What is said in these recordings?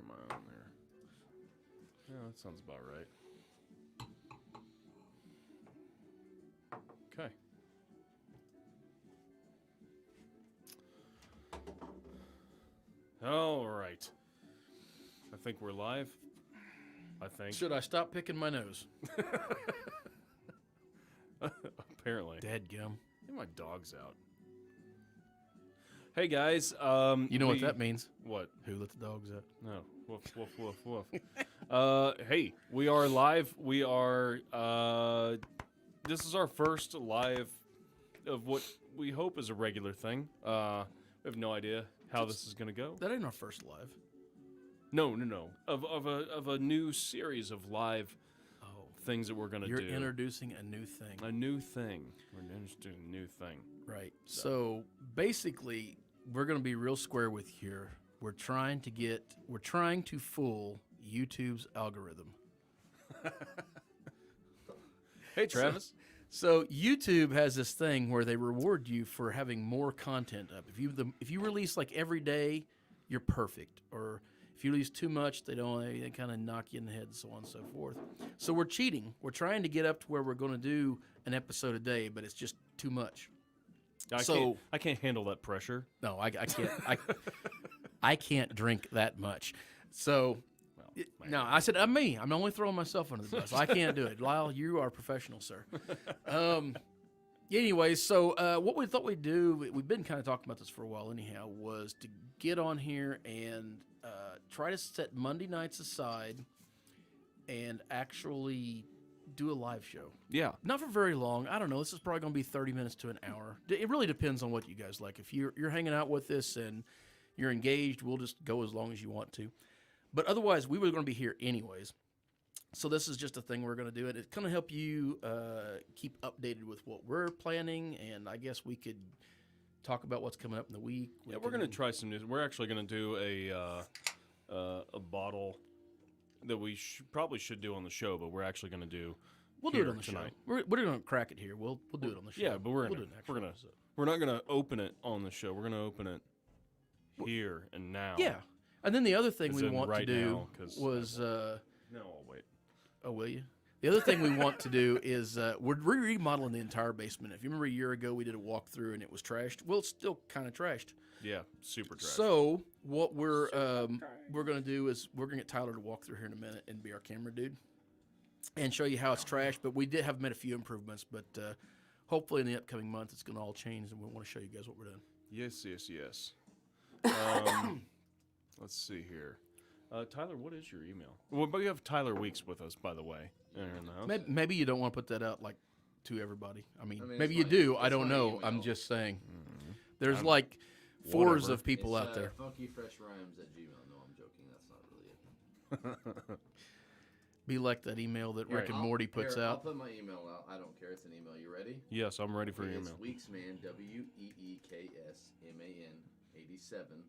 am I on there? Yeah, that sounds about right. Okay. All right. I think we're live. I think. Should I stop picking my nose? Apparently. Dadgum. Get my dog's out. Hey guys, You know what that means? What? Who let the dogs out? No. Woof, woof, woof, woof. Hey, we are live. We are, this is our first live of what we hope is a regular thing. We have no idea how this is going to go. That ain't our first live. No. Of a new series of live things that we're going to do. You're introducing a new thing. A new thing. We're introducing a new thing. Right. So basically, we're going to be real square with here. We're trying to fool YouTube's algorithm. Hey, Travis. So YouTube has this thing where they reward you for having more content up. If you release like every day, you're perfect. Or if you release too much, they kind of knock you in the head and so on and so forth. So we're cheating. We're trying to get up to where we're going to do an episode a day, but it's just too much. I can't handle that pressure. No, I can't. I can't drink that much. So, no, I said, me. I'm only throwing myself under the bus. I can't do it. Lyal, you are a professional, sir. Anyway, so what we thought we'd do, we've been kind of talking about this for a while anyhow, was to get on here and try to set Monday nights aside and actually do a live show. Yeah. Not for very long. I don't know. This is probably going to be 30 minutes to an hour. It really depends on what you guys like. If you're hanging out with us and you're engaged, we'll just go as long as you want to. But otherwise, we were going to be here anyways. So this is just a thing we're going to do. It's going to help you keep updated with what we're planning, and I guess we could talk about what's coming up in the week. Yeah, we're going to try some news. We're actually going to do a bottle that we probably should do on the show, but we're actually going to do. We'll do it on the tonight. Show. We're going to crack it here. We'll do it on the show. Yeah, but we're not going to open it on the show. We're going to open it here and now. Yeah, and then the other thing we want right to do was. No, I'll wait. Oh, will you? The other thing we want to do is we're remodeling the entire basement. If you remember a year ago, we did a walkthrough and it was trashed. Well, it's still kind of trashed. Yeah, super trashed. So what we're going to do is we're going to get Tyler to walk through here in a minute and be our camera dude and show you how it's trashed. But we did have made a few improvements. But hopefully in the upcoming month, it's going to all change, and we want to show you guys what we're doing. Yes. Let's see here. Tyler, what is your email? Well, but we have Tyler Weeks with us, by the way. In the house. Maybe you don't want to put that out like to everybody. I mean maybe you do. I don't know. Email. I'm just saying. Mm-hmm. There's like fours of people out there. funkyfreshrhymes@gmail. No, I'm joking. That's not really it. Be like that email that Rick and Morty puts out. I'll put my email out. I don't care. It's an email. You ready? Yes, I'm ready for your email. It's Weeksman, WEEKSMAN 87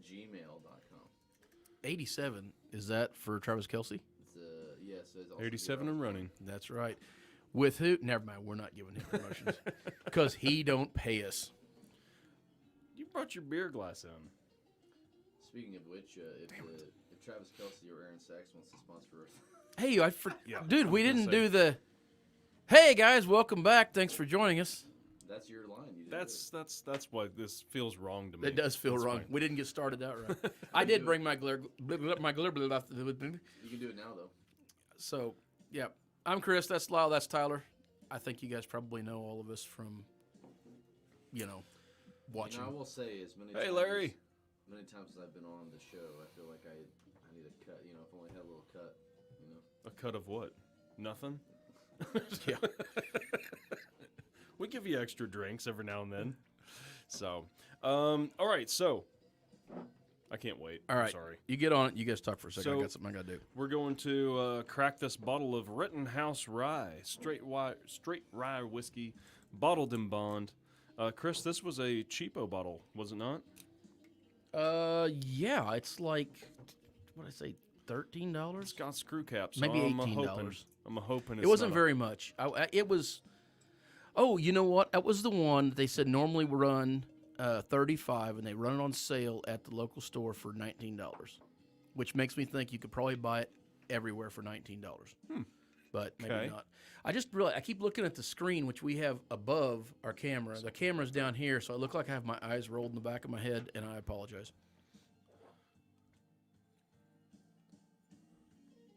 @gmail.com. 87, is that for Travis Kelce? Yes. 87 and running. That's right. With who? Never mind, we're not giving him promotions. Because he don't pay us. You brought your beer glass in. Speaking of which, if Travis Kelce or Aaron Sachs wants to sponsor us. Hey, dude, we didn't do the, hey guys, welcome back. Thanks for joining us. That's your line. That's why this feels wrong to me. It does feel wrong. Fine. We didn't get started out right. I did bring my glare with me. You can do it now though. So, yeah, I'm Chris. That's Lyal. That's Tyler. I think you guys probably know all of us from, watching. I will say as many. Hey, Larry. Many times as I've been on the show, I feel like I need a cut. If I only had a little cut. A cut of what? Nothing. Yeah. We give you extra drinks every now and then. So, all right. So, I can't wait. All right. I'm sorry. You get on it. You guys talk for a second. So, I got something I got to do. We're going to crack this bottle of Rittenhouse Rye, straight rye whiskey, bottled in bond. Chris, this was a cheapo bottle, was it not? Yeah. It's like, what did I say, $13? It's got screw caps. Maybe so $18. I'm hoping it wasn't very much. It was. Oh, you know what? That was the one they said normally we run $35, and they run it on sale at the local store for $19. which makes me think you could probably buy it everywhere for $19. But maybe Okay. not. I keep looking at the screen, which we have above our camera. The camera's down here, so I look like I have my eyes rolled in the back of my head, and I apologize.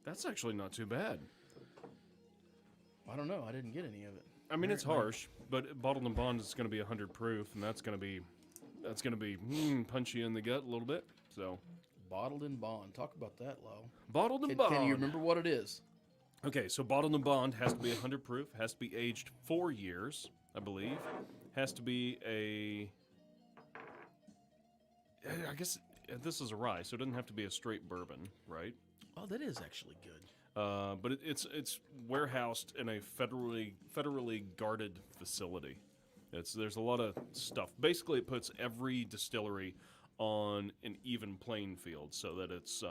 That's actually not too bad. I don't know. I didn't get any of it. I mean, it's harsh, but bottled and bond is going to be 100 proof, and that's going to be punchy in the gut a little bit. So, Bottled and bond. Talk about that, Lyal. bottled and bond. Can you remember what it is? Okay, so bottled and bond has to be 100 proof, has to be aged 4 years, I believe. Has to be I guess this is a rye, so it doesn't have to be a straight bourbon, right? Oh, that is actually good. But it's warehoused in a federally guarded facility. There's a lot of stuff. Basically, it puts every distillery on an even playing field, so that it's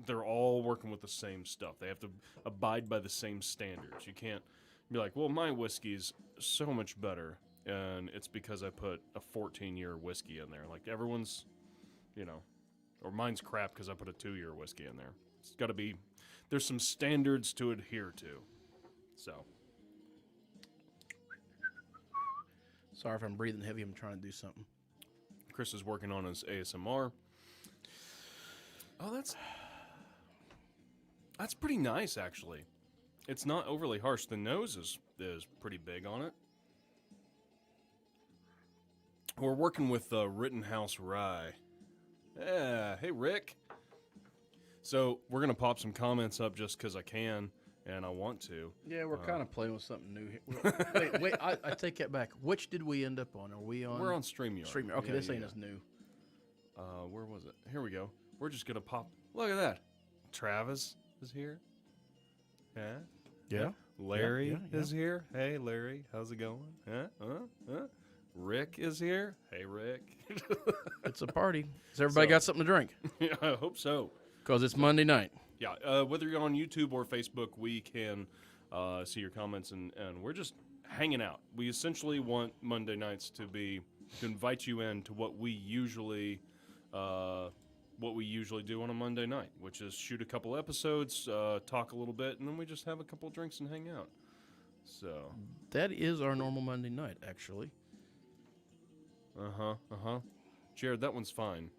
they're all working with the same stuff. They have to abide by the same standards. You can't be like, well, my whiskey's so much better, and it's because I put a 14-year whiskey in there. Like everyone's, or mine's crap because I put a 2-year whiskey in there. It's got to be, there's some standards to adhere to. So. Sorry if I'm breathing heavy. I'm trying to do something. Chris is working on his ASMR. Oh, that's pretty nice, actually. It's not overly harsh. The nose is pretty big on it. We're working with Rittenhouse Rye. Yeah, hey, Rick. So we're going to pop some comments up just because I can and I want to. Yeah, we're kind of playing with something new here. Wait, I take that back. Which did we end up on? Are we on? We're on StreamYard. StreamYard. Okay, this ain't as new. Where was it? Here we go. We're just going to pop. Look at that. Travis is here. Yeah. Yeah. Larry Yeah. is here. Hey, Larry. How's it going? Rick is here. Hey, Rick. It's a party. Has everybody got something to drink? Yeah, I hope so. Because it's Monday night. Yeah, whether you're on YouTube or Facebook, we can see your comments, and we're just hanging out. We essentially want Monday nights to invite you in to what we usually do on a Monday night, which is shoot a couple episodes, talk a little bit, and then we just have a couple drinks and hang out. So That is our normal Monday night, actually. Jared, that one's fine.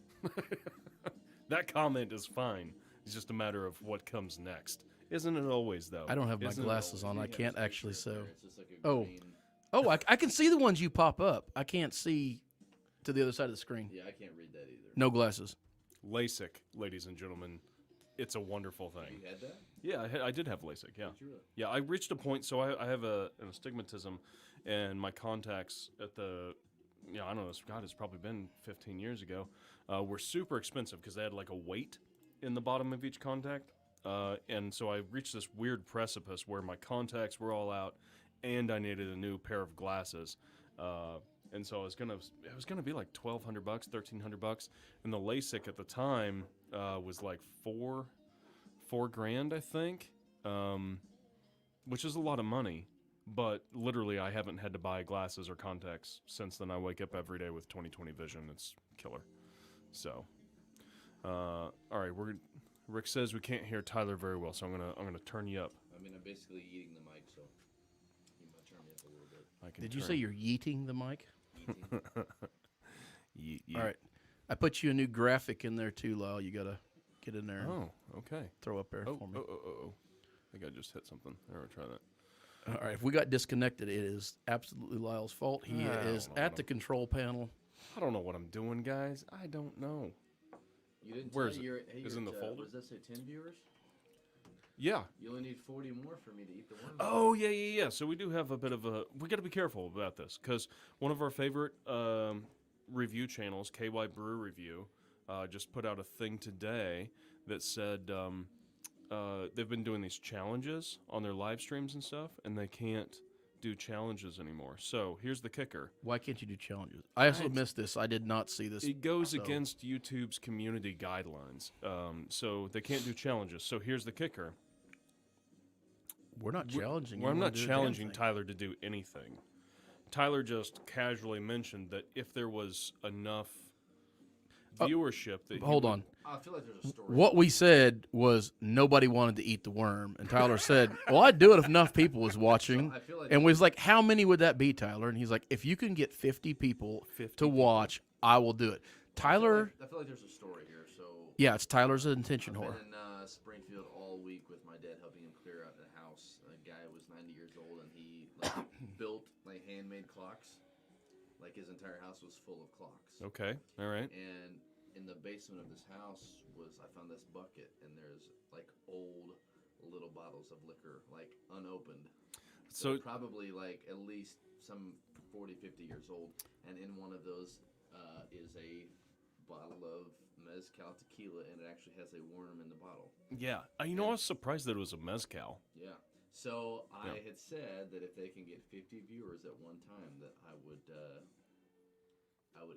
That comment is fine. It's just a matter of what comes next. Isn't it always, though? I don't have my Isn't it glasses on. I Yeah, can't it's actually right so. there. It's just like a Oh. green- Oh, I can see the ones you pop up. I can't see to the other side of the screen. Yeah, I can't read that either. No glasses. LASIK, ladies and gentlemen. It's a wonderful thing. You had that? Yeah, I did have LASIK, yeah. Did you really? Yeah, I reached a point, so I have an astigmatism, and my contacts at the, I don't know, God, it's probably been 15 years ago, were super expensive because they had like a weight in the bottom of each contact. And so I reached this weird precipice where my contacts were all out, and I needed a new pair of glasses. And so it was gonna be like $1,200, $1,300, and the LASIK at the time was like $4,000, I think, which is a lot of money. But literally, I haven't had to buy glasses or contacts since then. I wake up every day with 20/20 vision. It's killer. So, all right, Rick says we can't hear Tyler very well, so I'm gonna turn you up. I mean, I'm basically eating the mic, so you might turn me up a little bit. Did you say you're yeeting the mic? Eating. Yeet. All right. I put you a new graphic in there too, Lyal. You got to get in there and Oh, okay. throw up there Oh, for me. I think I just hit something. All right, try that. All right. If we got disconnected, it is absolutely Lyle's fault. He I is don't know at what the control panel. I don't know what I'm doing, guys. I don't know. You didn't Where tell is it? your, Is it in the folder? What does that say, 10 viewers? Yeah. You only need 40 more for me to eat the one. Oh, yeah. So we do have a bit of a... We got to be careful about this, because one of our favorite review channels, KY Brew Review, just put out a thing today that said they've been doing these challenges on their live streams and stuff, and they can't do challenges anymore. So here's the kicker. Why can't you do challenges? I also missed this. I did not see this. It goes so- against YouTube's community guidelines. So they can't do challenges. So here's the kicker. We're not challenging. Well, I'm you not to do a damn challenging thing. Tyler to do anything. Tyler just casually mentioned that if there was enough viewership that Hold on. I feel like there's a story. What we said was nobody wanted to eat the worm, and Tyler said, "Well, I'd do it if enough people was watching." I feel like And we was like, "How many would that be, Tyler?" And he's like, "If you can get 50 people 50 to watch, I will do it." Tyler, I feel like there's a story here. So yeah, it's Tyler's attention I've whore. been in Springfield all week with my dad, helping him clear out the house. A guy was 90 years old, and he built handmade clocks. Like his entire house was full of clocks. Okay, all right. And in the basement of this house I found this bucket, and there's old little bottles of liquor, unopened. So probably at least some 40, 50 years old. And in one of those is a bottle of mezcal tequila, and it actually has a worm in the bottle. Yeah, I was surprised that it was a mezcal. Yeah. So I had said that if they can get 50 viewers at one time, that I would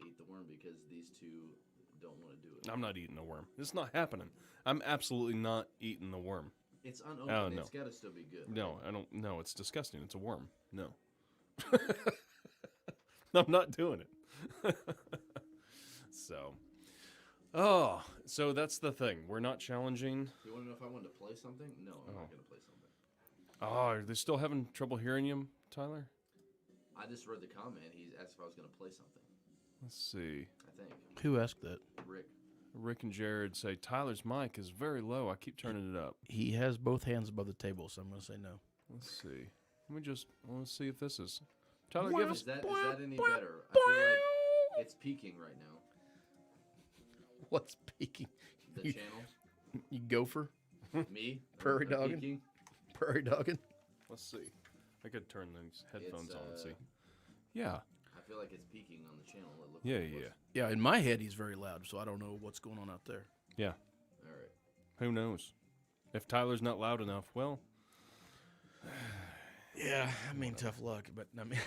eat the worm, because these two don't want to do it. I'm not eating the worm. It's not happening. I'm absolutely not eating the worm. It's unopened. Oh, no. It's got to still be good. No, I don't. No, it's disgusting. It's a worm. No. I'm not doing it. So that's the thing. We're not challenging. You want to know if I wanted to play something? No, I'm not going to play something. Oh, are they still having trouble hearing you, Tyler? I just read the comment. He asked if I was going to play something. Let's see. I think. Who asked that? Rick and Jared say Tyler's mic is very low. I keep turning it up. He has both hands above the table, so I'm going to say no. Let's see. Let's see if this is. Tyler, give us. Is that any better? I feel like it's peaking right now. What's peaking? The channel. You gopher? Me? Prairie Or dogging? peaking? Prairie dogging? Let's see. I could turn these headphones on and see. I Yeah. feel like it's peaking on the channel. It looks Yeah, like it yeah. was. Yeah, in my head, he's very loud, so I don't know what's going on out there. Yeah. All right. Who knows? If Tyler's not loud enough, well. Yeah, I mean, tough luck, but I mean.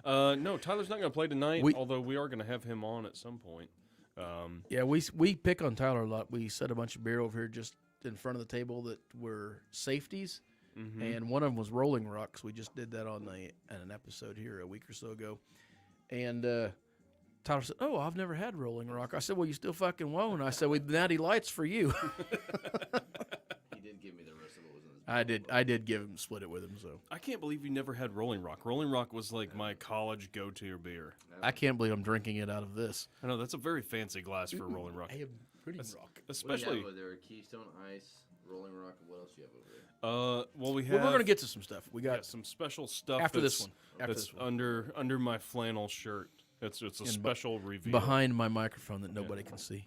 No, Tyler's not going to play tonight, although we are going to have him on at some point. Yeah, we pick on Tyler a lot. We set a bunch of beer over here just in front of the table that were safeties, and one of them was Rolling Rocks. We just did that on an episode here a week or so ago. And Tyler said, "Oh, I've never had Rolling Rock." I said, "Well, you still fucking won't." I said, "We Natty Lights for you." He did give me the rest of what was in his bottle. I did give him, split it with him. So I can't believe you never had Rolling Rock. Rolling Rock was like my college go-to beer. I can't believe I'm drinking it out of this. I know, that's a very fancy glass for Rolling Rock. I have pretty rock. What do you Especially, have over there? Keystone Ice, Rolling Rock. What else do you have over there? well, we have. Well, we're gonna get to some stuff. We got some special stuff after that's, this one. After that's this one. under my flannel shirt. It's a special review behind my microphone that nobody can see.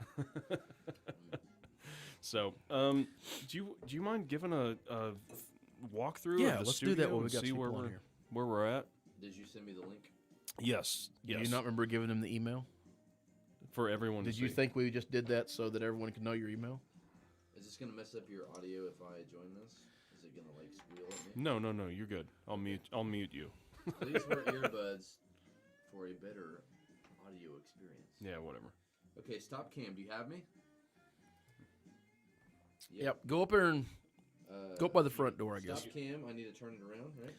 So, do you mind giving a walkthrough? Yeah, of the let's studio do that when we and got see people where on we're here. where we're at? Did you send me the link? Yes. Do you not remember giving them the email? For everyone Did to you see. think we just did that so that everyone can know your email? Is this gonna mess up your audio if I join this? Is it gonna squeal at me? No, you're good. I'll mute you. Please wear earbuds for a better audio experience. Yeah, whatever. Okay, stop cam. Do you have me? Yep. Go up there and go up by the front door, I guess. Stop cam. I need to turn it around, right?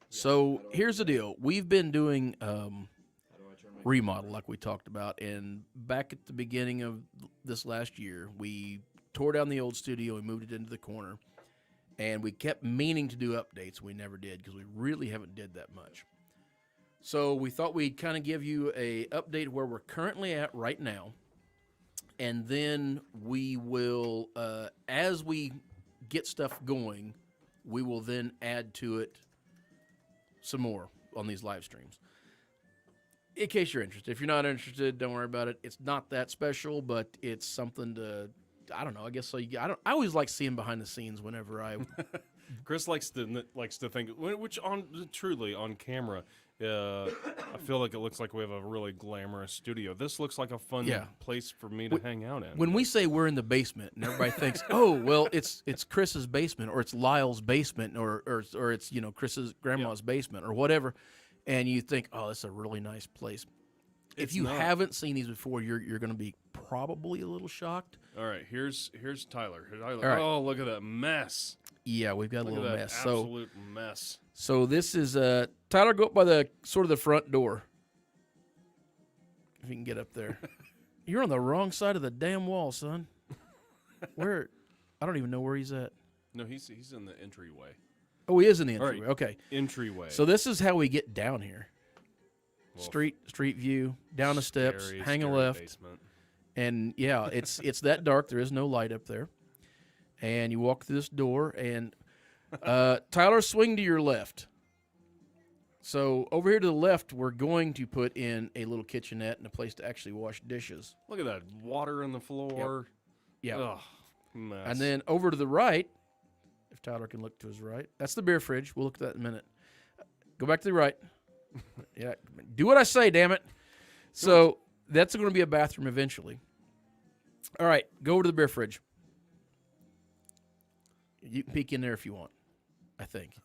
So here's the deal. We've been doing How do I turn my remodel like we talked about, and back at the beginning of this last year, we tore down the old studio and moved it into the corner, and we kept meaning to do updates. We never did because we really haven't did that much. So we thought we'd kind of give you a update where we're currently at right now, and then we will, as we get stuff going, we will then add to it some more on these live streams. In case you're interested. If you're not interested, don't worry about it. It's not that special, but it's something to, I don't know, I guess so. I always like seeing behind the scenes whenever I... Chris likes to think, which truly on camera, I feel like it looks like we have a really glamorous studio. This looks like a fun place for me to hang out in. When we say we're in the basement and everybody thinks, oh, well, it's Chris's basement or it's Lyle's basement or it's, Chris's grandma's basement or whatever, and you think, oh, that's a really nice place. If you haven't seen these before, you're going to be probably a little shocked. All right, here's Tyler. All right. Oh, look at that mess. Yeah, we've got a little mess. Absolute mess. So this is Tyler. Go up by the front door. if you can get up there. You're on the wrong side of the damn wall, son. Where? I don't even know where he's at. No, he's in the entryway. Oh, he is in the All right. entryway. Okay. Entryway. So this is how we get down here. Well, Street view, down the steps, hang a left. Basement. And yeah, it's that dark. There is no light up there. And you walk through this door, and Tyler, swing to your left. So over here to the left, we're going to put in a little kitchenette and a place to actually wash dishes. Look at that water on the floor. Yeah. Ugh, mess. And then over to the right, if Tyler can look to his right, that's the beer fridge. We'll look at that in a minute. Go back to the right. Yeah, do what I say, damn it. So that's going to be a bathroom eventually. All right, go over to the beer fridge. You can peek in there if you want, I think.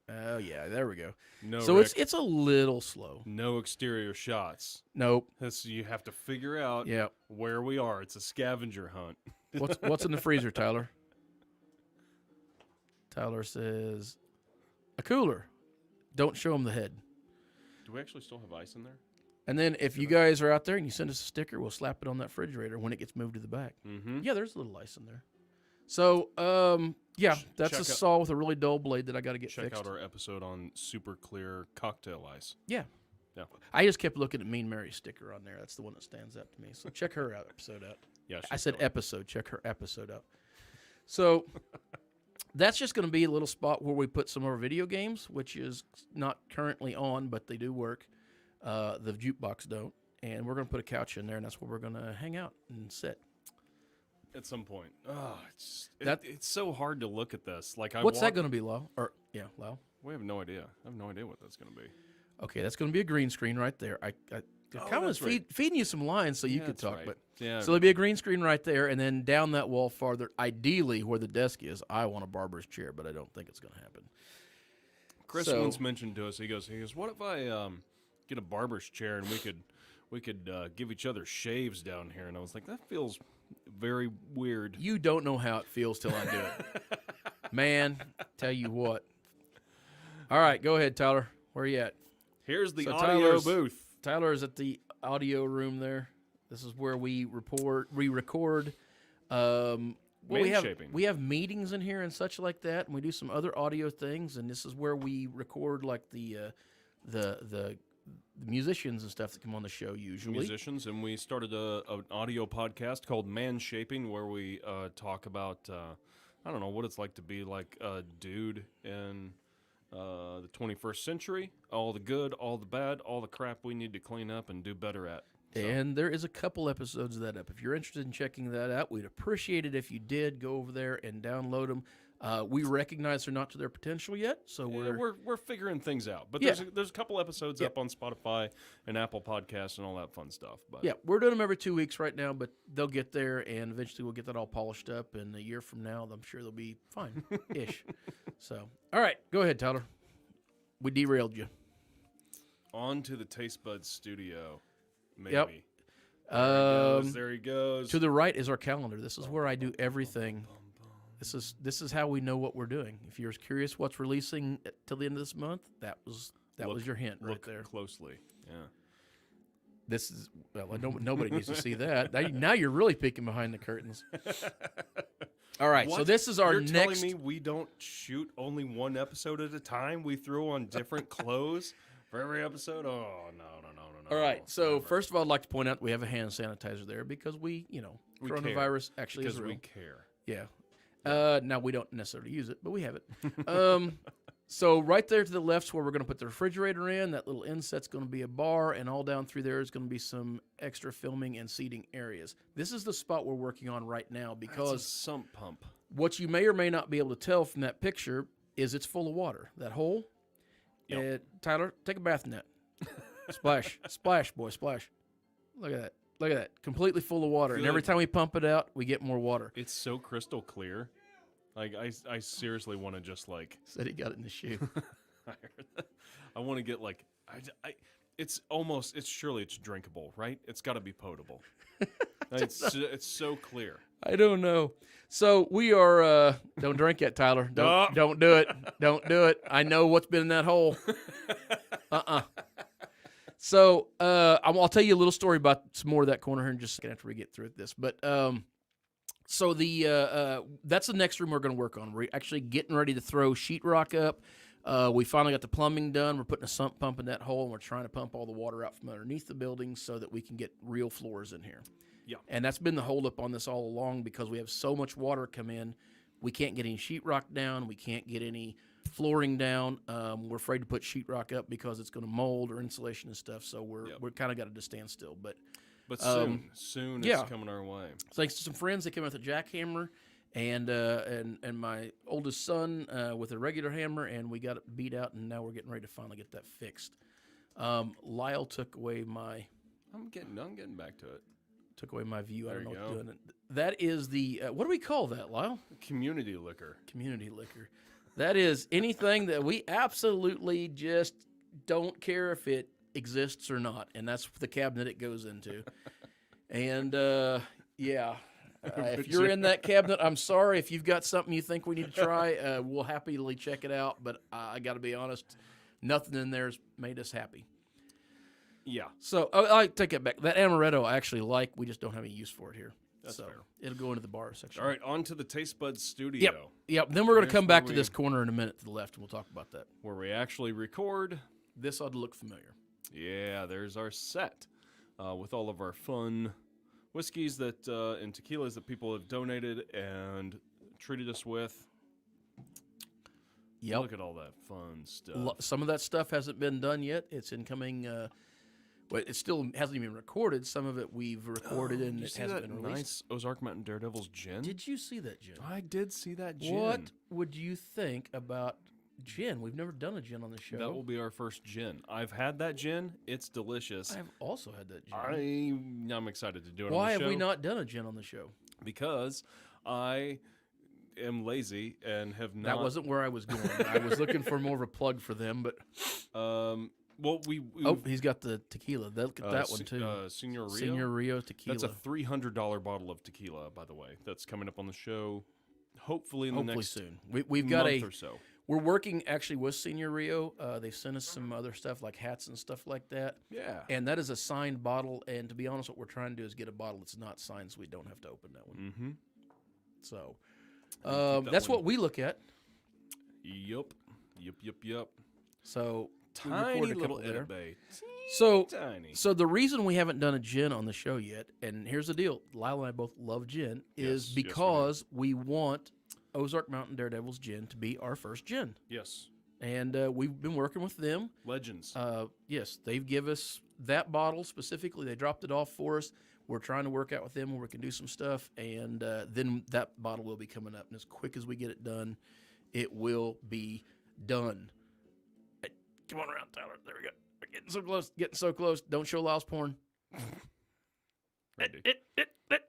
Oh, yeah, there we go. No, so Rick, it's a little slow. no exterior shots. Nope. You have to figure out Yeah. where we are. It's a scavenger hunt. What's in the freezer, Tyler? Tyler says, a cooler. Don't show him the head. Do we actually still have ice in there? And then if you guys are out there and you send us a sticker, we'll slap it on that refrigerator when it gets moved to the back. Mm-hmm. Yeah, there's a little ice in there. So, yeah, that's a saw with a really dull blade that I got to get Check fixed. out our episode on super clear cocktail ice. Yeah. Yeah. I just kept looking at Mean Mary's sticker on there. That's the one that stands out to me. So check her episode out. Yeah, I said killer. episode. Check her episode out. So that's just going to be a little spot where we put some of our video games, which is not currently on, but they do work. The jukebox don't. And we're going to put a couch in there, and that's where we're going to hang out and sit. At some point. Oh, it's so hard to look at this. Like, What's that going to be, Lyal? Lyal. We have no idea. I have no idea what that's going to be. Okay, that's going to be a green screen right there. I kind of was feeding you some lines so you could talk, right. but Yeah. so there'll be a green screen right there, and then down that wall farther, ideally where the desk is, I want a barber's chair, but I don't think it's going to happen. Chris once mentioned to us, he goes, what if I get a barber's chair and we could give each other shaves down here? And I was like, that feels very weird. You don't know how it feels till I do it. Man, tell you what. All right, go ahead, Tyler. Where are you at? Here's the So audio booth. Tyler is at the audio room there. This is where we record. We have meetings in here and such like that, and we do some other audio things. And this is where we record like the musicians and stuff that come on the show usually. Musicians, and we started an audio podcast called Man Shaping, where we talk about I don't know what it's like to be like a dude in the 21st century. All the good, all the bad, all the crap we need to clean up and do better at. So. And there is a couple episodes of that up. If you're interested in checking that out, we'd appreciate it if you did go over there and download them. We recognize they're not to their potential yet, so we're figuring things out. But Yeah. there's a couple episodes up on Spotify and Apple Podcasts and all that fun stuff. But yeah, we're doing them every 2 weeks right now, but they'll get there, and eventually we'll get that all polished up. And a year from now, I'm sure they'll be fine-ish. So, all right, go ahead, Tyler. We derailed you. On to the Taste Buds studio, maybe. Yep. There he goes. To the right is our calendar. This is where I do everything. This is how we know what we're doing. If you're curious what's releasing till the end of this month, that was your hint right there. Closely, yeah. This is nobody needs to see that. Now you're really peeking behind the curtains. All right, so this is our You're next. telling me we don't shoot only one episode at a time? We throw on different clothes for every episode? Oh no. All right, so first of all, I'd like to point out we have a hand sanitizer there because we coronavirus actually is real. Because we care. Yeah. Now we don't necessarily use it, but we have it. So right there to the left is where we're going to put the refrigerator in. That little inset's going to be a bar, and all down through there is going to be some extra filming and seating areas. This is the spot we're working on right now because That's a sump pump. what you may or may not be able to tell from that picture is it's full of water. That hole. Yep. Tyler, take a bath in that. Splash, splash, boy, splash. Look at that. Look at that. Completely full of water. Good. And every time we pump it out, we get more water. It's so crystal clear. Like, I seriously want to just, like... Said he got it in the shoe. I want to get, like... surely it's drinkable, right? It's got to be potable. It's so clear. I don't know. So we are... don't drink it, Tyler. Don't do it. Don't do it. I know what's been in that hole. So I'll tell you a little story about some more of that corner here in just a second after we get through this. But so that's the next room we're going to work on. We're actually getting ready to throw sheetrock up. We finally got the plumbing done. We're putting a sump pump in that hole, and we're trying to pump all the water out from underneath the building so that we can get real floors in here. Yeah. And that's been the holdup on this all along because we have so much water come in. We can't get any sheetrock down. We can't get any flooring down. We're afraid to put sheetrock up because it's going to mold or insulation and stuff. So we're kind of got to stand still. But soon yeah. It's coming our way. Thanks to some friends that came out with a jackhammer and my oldest son with a regular hammer, and we got it beat out, and now we're getting ready to finally get that fixed. Lyal took away my. I'm getting back to it. Took away my view. I There don't know you what's go. doing it. That is the what do we call that, Lyal? Community liquor. Community liquor. That is anything that we absolutely just don't care if it exists or not, and that's the cabinet it goes into. And if you're in that cabinet, I'm sorry. If you've got something you think we need to try, we'll happily check it out. But I got to be honest, nothing in there's made us happy. Yeah. So I take it back. That amaretto I actually like. We just don't have any use for it here. That's fair. It'll go into the bar section. All right, on to the Taste Buds studio. Yep. Then we're going to Here's come back where to we- this corner in a minute to the left, and we'll talk about that. Where we actually record. This ought to look familiar. Yeah, there's our set with all of our fun whiskeys that and tequilas that people have donated and treated us with. Yep. Look at all that fun stuff. Some of that stuff hasn't been done yet. It's incoming. But it still hasn't even recorded. Some of it we've recorded and it hasn't been released. Nice Ozark Mountain Daredevil's gin. Did you see that gin? I did see that gin. What would you think about gin? We've never done a gin on the show. That will be our first gin. I've had that gin. It's delicious. I've also had that gin. I'm excited to do it Why on the show. have we not done a gin on the show? Because I am lazy and have not. That wasn't where I was going. I was looking for more of a plug for them, but well, we he's got the tequila. Look at that one too. Senor Rio. Senor Rio tequila. That's a $300 bottle of tequila, by the way. That's coming up on the show. Hopefully in the next soon. We've got month or so. We're working actually with Senor Rio. They sent us some other stuff like hats and stuff like that. Yeah. And that is a signed bottle. And to be honest, what we're trying to do is get a bottle that's not signed, so we don't have to open that one. Mm-hmm. So That's what we look at. Yup. So we Tiny recorded a little couple there. edit bay. So Tiny. So the reason we haven't done a gin on the show yet, and here's the deal: Lyal and I both love gin, is Yes, we do. because we want Ozark Mountain Daredevil's gin to be our first gin, Yes. and we've been working with them. Legends. Yes, they've given us that bottle specifically. They dropped it off for us. We're trying to work out with them where we can do some stuff, and then that bottle will be coming up. And as quick as we get it done, it will be done. Hey, come on around, Tyler. There we go. We're getting so close. Getting so close. Don't show Lyle's porn.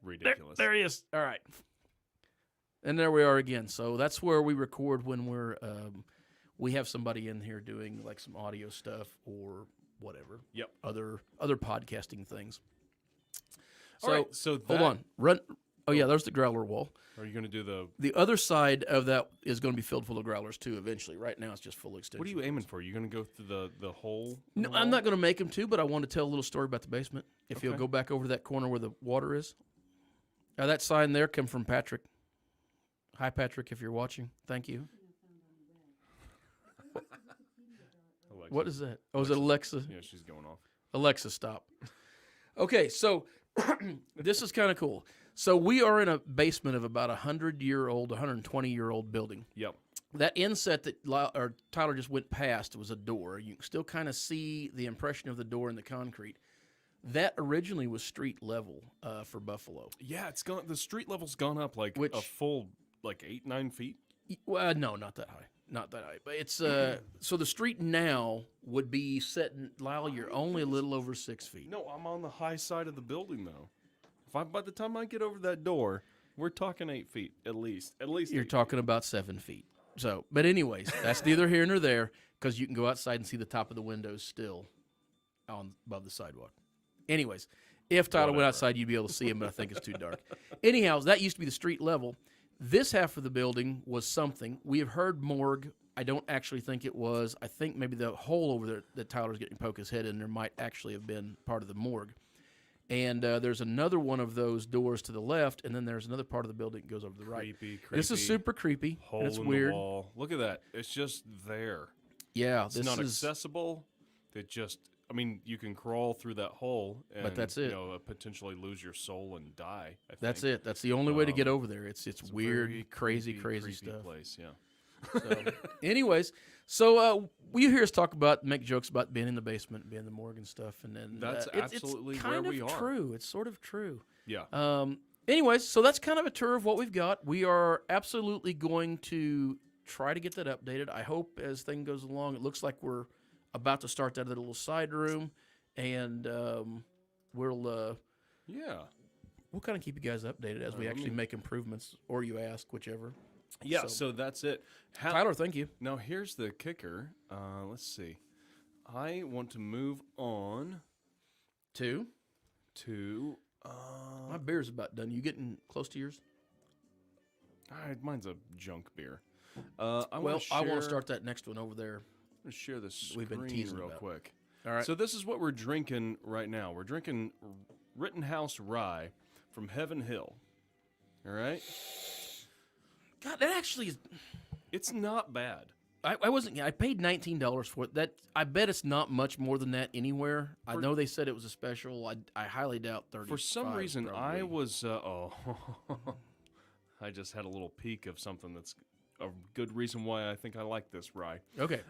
Ridiculous. There he is. All right. And there we are again. So that's where we record when we're we have somebody in here doing like some audio stuff or whatever. Yep. Other podcasting things. So, All right, so hold on. Run. Oh yeah, there's the growler wall. Are you going to do The other side of that is going to be filled full of growlers too eventually. Right now it's just full extension. What are you aiming for? You going to go through the hole? in No, the I'm wall? not going to make them too, but I want to tell a little story about the basement. If you'll Okay. go back over to that corner where the water is. Now that sign there come from Patrick. Hi Patrick, if you're watching. Thank you. Alexa. What is that? Oh, is it Alexa? Yeah, she's going off. Alexa, stop. Okay, so this is kind of cool. So we are in a basement of about 100-year-old, 120-year-old building. Yep. That inset that Tyler just went past was a door. You can still kind of see the impression of the door in the concrete. That originally was street level for Buffalo. Yeah, it's gone. The street level's gone up like Which- a full 8-9 feet. Well, no, not that high. Not that high. But it's so the street now would be setting. Lyle, you're only a little over 6 feet. No, I'm on the high side of the building though. By the time I get over that door, we're talking 8 feet at least. At least You're 8 talking about 7 feet. So, but anyways, that's neither here nor there because you can go outside and see the top of the windows still on above the sidewalk. Anyways, if Tyler went Whatever. outside, you'd be able to see him, but I think it's too dark. Anyhow, that used to be the street level. This half of the building was something. We have heard morgue I don't actually think it was. I think maybe the hole over there that Tyler's getting to poke his head in there might actually have been part of the morgue. And there's another one of those doors to the left, and then there's another part of the building that goes over to the right. Creepy. This is super creepy. Hole And it's in weird. the wall. Look at that. It's just there. Yeah, It's this not is accessible. It just, I mean, you can crawl through that hole and But that's it. You know, potentially lose your soul and die. I that's think. it. That's the only way to get over there. It's It's a weird, very crazy creepy stuff. place, yeah. So, anyways, so you hear us talk about, make jokes about being in the basement, being in the morgue and stuff, and then That's absolutely it's where kind we of are. true. It's sort of true. Yeah. Anyways, so that's kind of a tour of what we've got. We are absolutely going to try to get that updated. I hope as thing goes along, it looks like we're about to start that other little side room, and we'll kind of keep you guys updated as we actually make improvements, or you ask, whichever. Yeah, so that's it. Tyler, thank you. Now, here's the kicker. Let's see. I want to move on to my beer's about done. You getting close to yours? Mine's a junk beer. I I want want to start that next one over there. share this We've been screen teasing real about. quick. All right. So this is what we're drinking right now. We're drinking Rittenhouse Rye from Heaven Hill. All right? God, that actually is. It's not bad. I wasn't. I paid $19 for it. That I bet it's not much more than that anywhere. I know they said it was a special. I highly doubt 30. For some reason, I was. I just had a little peek of something that's a good reason why I think I like this rye. Okay.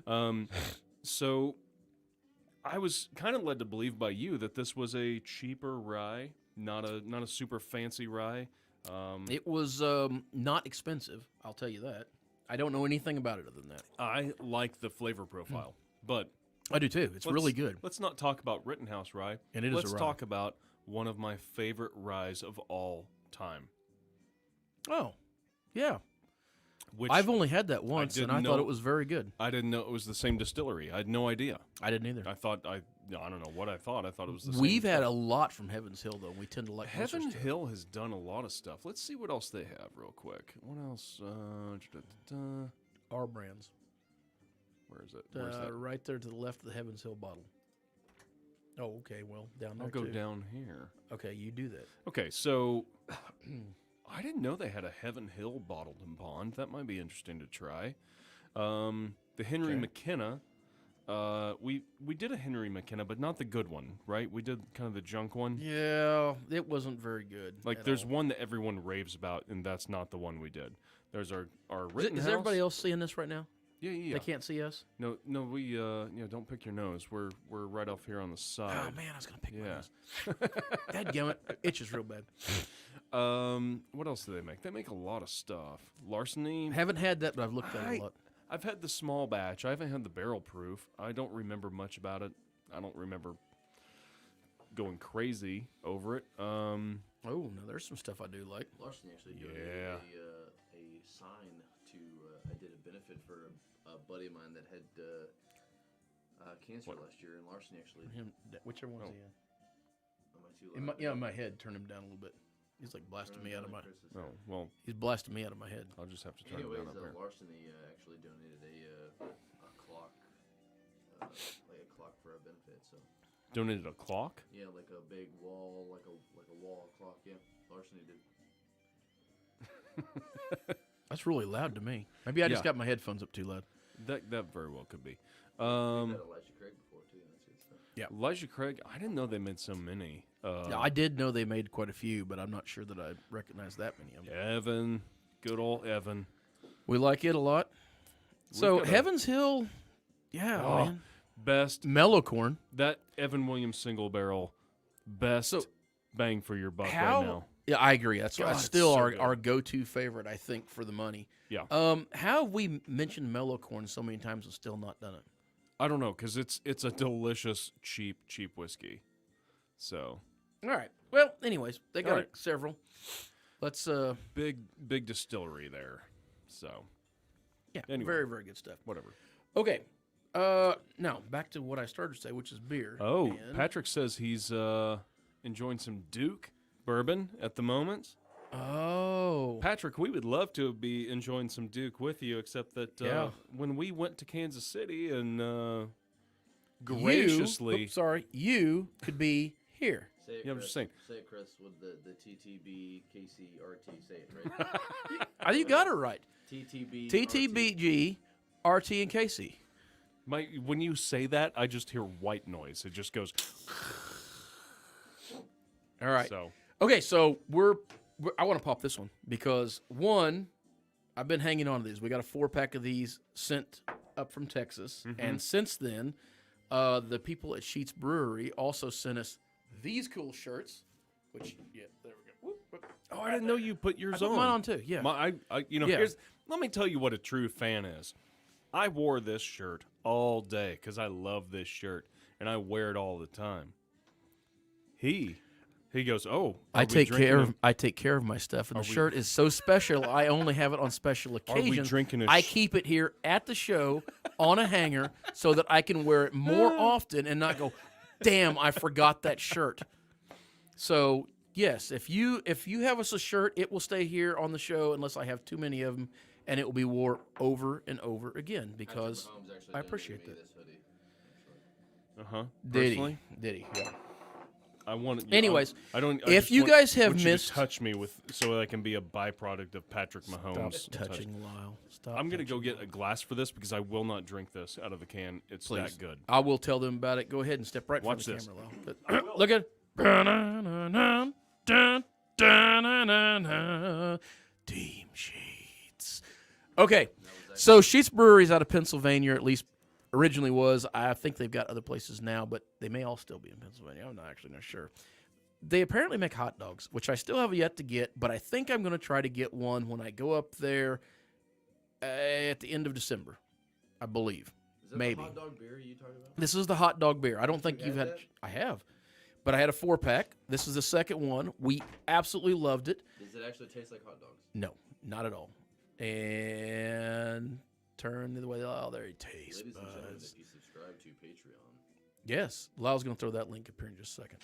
So I was kind of led to believe by you that this was a cheaper rye, not a super fancy rye. It was not expensive. I'll tell you that. I don't know anything about it other than that. I like the flavor profile, but I do too. It's really good. Let's not talk about Rittenhouse rye. And it is Let's a rye. talk about one of my favorite ryes of all time. Oh, yeah. Which I've only had that once, and I didn't thought know- it was very good. I didn't know it was the same distillery. I had no idea. I didn't either. I thought I don't know what I thought. I thought it was the same. We've had stuff. a lot from Heaven's Hill, though. We tend to like most of Heaven their stuff. Hill has done a lot of stuff. Let's see what else they have real quick. What else? Our brands. Where is it? Where's that? Right there to the left of the Heaven's Hill bottle. Oh, okay. Well, down there I'll go too. down here. Okay, you do that. Okay, so I didn't know they had a Heaven Hill bottled and bond. That might be interesting to try. The Henry McKenna. We did a Henry McKenna, but not the good one, right? We did kind of the junk one. Yeah, it wasn't very good. Like at there's all. one that everyone raves about, and that's not the one we did. There's our Is Rittenhouse. everybody else seeing this right now? Yeah. They can't see us. No, we don't pick your nose. We're right off here on the Oh side. man, I was gonna pick my Yeah. nose. Dadgummit, it itches real bad. What else do they make? They make a lot of stuff. Larceny. Haven't had that, but I've looked at it a lot. I've had the small batch. I haven't had the barrel proof. I don't remember much about it. I don't remember going crazy over it. Oh, no, there's some stuff I do like. Larson actually Yeah. donated a sign to. I did a benefit for a buddy of mine that had cancer last year, and Larson actually. Whichever one's he in. Am I too loud? In my head, turn him down a little bit. He's like blasting me out of my. Oh, well, He's blasting me out of my head. I'll just have to turn Anyways, it down up here. Larceny actually donated a clock, like a clock for a benefit. So Donated a clock? yeah, like a big wall, like a wall clock. Yeah, Larceny did. That's really loud to me. Maybe I just Yeah. got my headphones up too loud. That very well could be. We've had Elijah Craig before too. That's good stuff. Elijah Craig, I didn't know they made so many. Yeah, I did know they made quite a few, but I'm not sure that I recognize that many of them. Evan, good old Evan. We like it a lot. So got a- Heaven's Hill, yeah, Oh, man. Best Mellow corn. that Evan Williams single barrel, best So, bang for your buck How? right now. Yeah, I agree. That's God, it's still so our, good. our go-to favorite, I think, for the money. Yeah. How have we mentioned mellow corn so many times and still not done it? I don't know, because it's a delicious cheap whiskey. So All right. Well, anyways, they got All right. several. Let's big distillery there. So yeah, Anyway. very very good stuff. whatever. Okay. Now back to what I started to say, which is beer. Oh, And- Patrick says he's enjoying some Duke bourbon at the moment. Oh, Oh. Patrick, we would love to be enjoying some Duke with you, except that Yeah. when we went to Kansas City and graciously, you could be here. Say it, Yeah, I'm Chris. just saying. Say it, Chris, with the TTB, KCRT. Say it right. You got it right. TTB. TTBG, RT, and KC. when you say that, I just hear white noise. It just goes. All right. So Okay, so I want to pop this one because one, I've been hanging on to these. We got a 4-pack of these sent up from Texas, and since then, the people at Sheets Brewery also sent us these cool shirts. Which there we go. Whoop, whoop. Oh, I didn't know you put yours I put on. mine on too. Yeah. Yeah. Let me tell you what a true fan is. I wore this shirt all day because I love this shirt and I wear it all the time. He goes, "Oh, I take care of my stuff, and the shirt is so special. I only have it on special occasions. drinking I keep it here at the show on a hanger so that I can wear it more often and not go, damn, I forgot that shirt. So yes, if you have us a shirt, it will stay here on the show unless I have too many of them, and it will be worn over and over again because I appreciate that. Did he? Yeah. I want. Anyways, I don't. if you guys have want missed, you to touch me so I can be a byproduct of Patrick Mahomes. Stop touching Lyal. Stop. I'm gonna go get a glass for this because I will not drink this out of the can. It's that good. I will tell them about it. Go ahead and step right in front Watch of the this. camera, Lyal. Look at Team Sheets. Okay, so Sheets Brewery is out of Pennsylvania, at least originally was. I think they've got other places now, but they may all still be in Pennsylvania. I'm not sure. They apparently make hot dogs, which I still have yet to get, but I think I'm going to try to get one when I go up there at the end of December, I believe. Is that Maybe. the hot dog beer you talking about? This is the hot dog beer. I don't think you've had. that? I have, but I had a 4-pack. This is the second one. We absolutely loved it. Does it actually taste like hot dogs? No, not at all. And turn the other way. Oh, there it tastes. Ladies and gentlemen, if you subscribe to Patreon. Yes, Lyle's going to throw that link up here in just a second.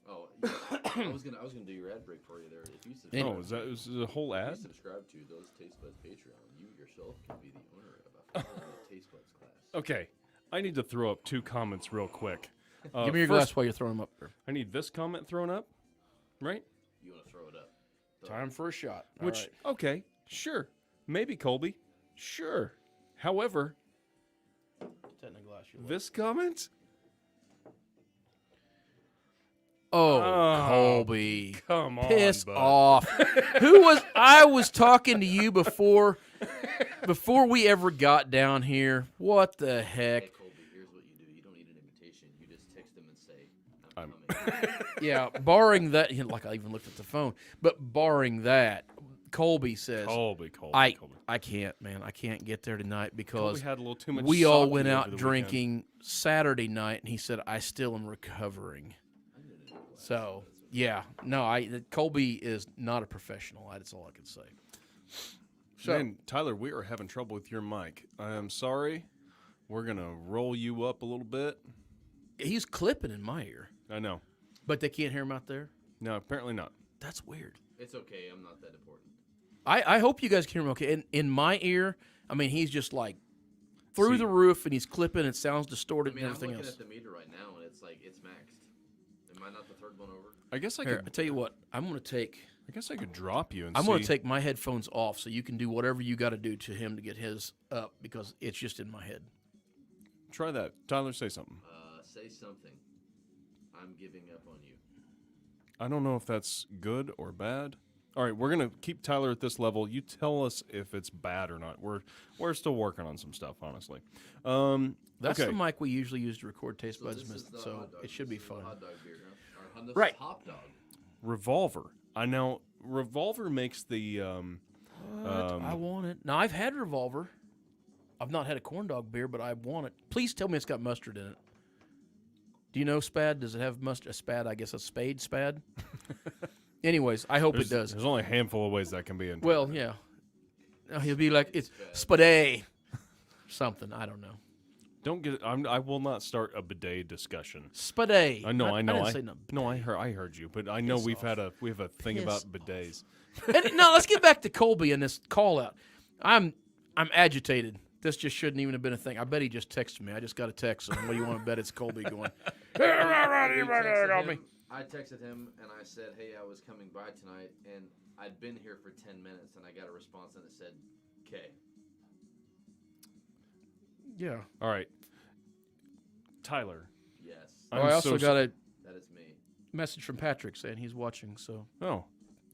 Oh, yeah. I was gonna do your ad break for you there. If you subscribe, Oh, is that a whole if ad? you subscribe to those Taste Buds Patreon, you yourself can be the owner of a Taste Buds glass. Okay, I need to throw up 2 comments real quick. Give me your glass while you're throwing them up there. I need this comment thrown up, right? You want to throw it up? Time for a shot. All Which, right. okay, sure. Maybe Colby. Sure. However, Get that in a glass. this comment? Oh, Colby. Come on, Piss bud. off. I was talking to you before we ever got down here. What the heck? Hey, Colby, here's what you do. You don't need an invitation. You just text them and say, I'm coming. Yeah, barring that, like I even looked at the phone, but barring that, Colby says, Colby. I can't, man. I can't get there tonight because Colby had a little too much we all sake went over out the drinking Saturday night, and he said, I still am recovering. So, yeah, no, Colby is not a professional. That's all I can say. So, Man, Tyler, we are having trouble with your mic. I am sorry. We're going to roll you up a little bit. he's clipping in my ear, I know. but they can't hear him out there. No, apparently not. That's weird. It's okay. I'm not that important. I hope you guys can hear him okay. In my ear, I mean, he's just like through the roof, and he's clipping. It sounds distorted I mean, and I'm everything looking else. at the meter right now, and it's like it's maxed. Am I not the third one over? I guess I Here, could. I tell you what, I'm going to drop you and I'm see. going to take my headphones off so you can do whatever you got to do to him to get his up because it's just in my head. Try that. Tyler, say something. Say something. I'm giving up on you. I don't know if that's good or bad. All right, we're gonna keep Tyler at this level. You tell us if it's bad or not. We're still working on some stuff, honestly. That's okay. the mic we usually use to record Taste So Buds, this is the so hot dog. it should be This is the fun. hot dog beer. Or this Right. is hop dog. Revolver. I know Revolver makes the. I want it. Now, I've had Revolver. I've not had a corn dog beer, but I want it. Please tell me it's got mustard in it. Do you know Spad? Does it have mustard? A Spad, I guess a Spade Spad? Anyways, I hope it does. There's only a handful of ways that can be in. Well, yeah. He'll be like, it's Spade. Something. I don't know. Don't get it. I will not start a bidet discussion. Spade. I know. I didn't say no. No, I heard you, but I know we have a thing about bidets. And, no, let's get back to Colby and this call out. I'm agitated. This just shouldn't even have been a thing. I bet he just texted me. I just got a text. And what do you want to bet it's Colby going? I texted him and I said, "Hey, I was coming by tonight, and I'd been here for 10 minutes, and I got a response, and it said, "K." Yeah. All right, Tyler. Yes. I also got a That is me. message from Patrick saying he's watching. So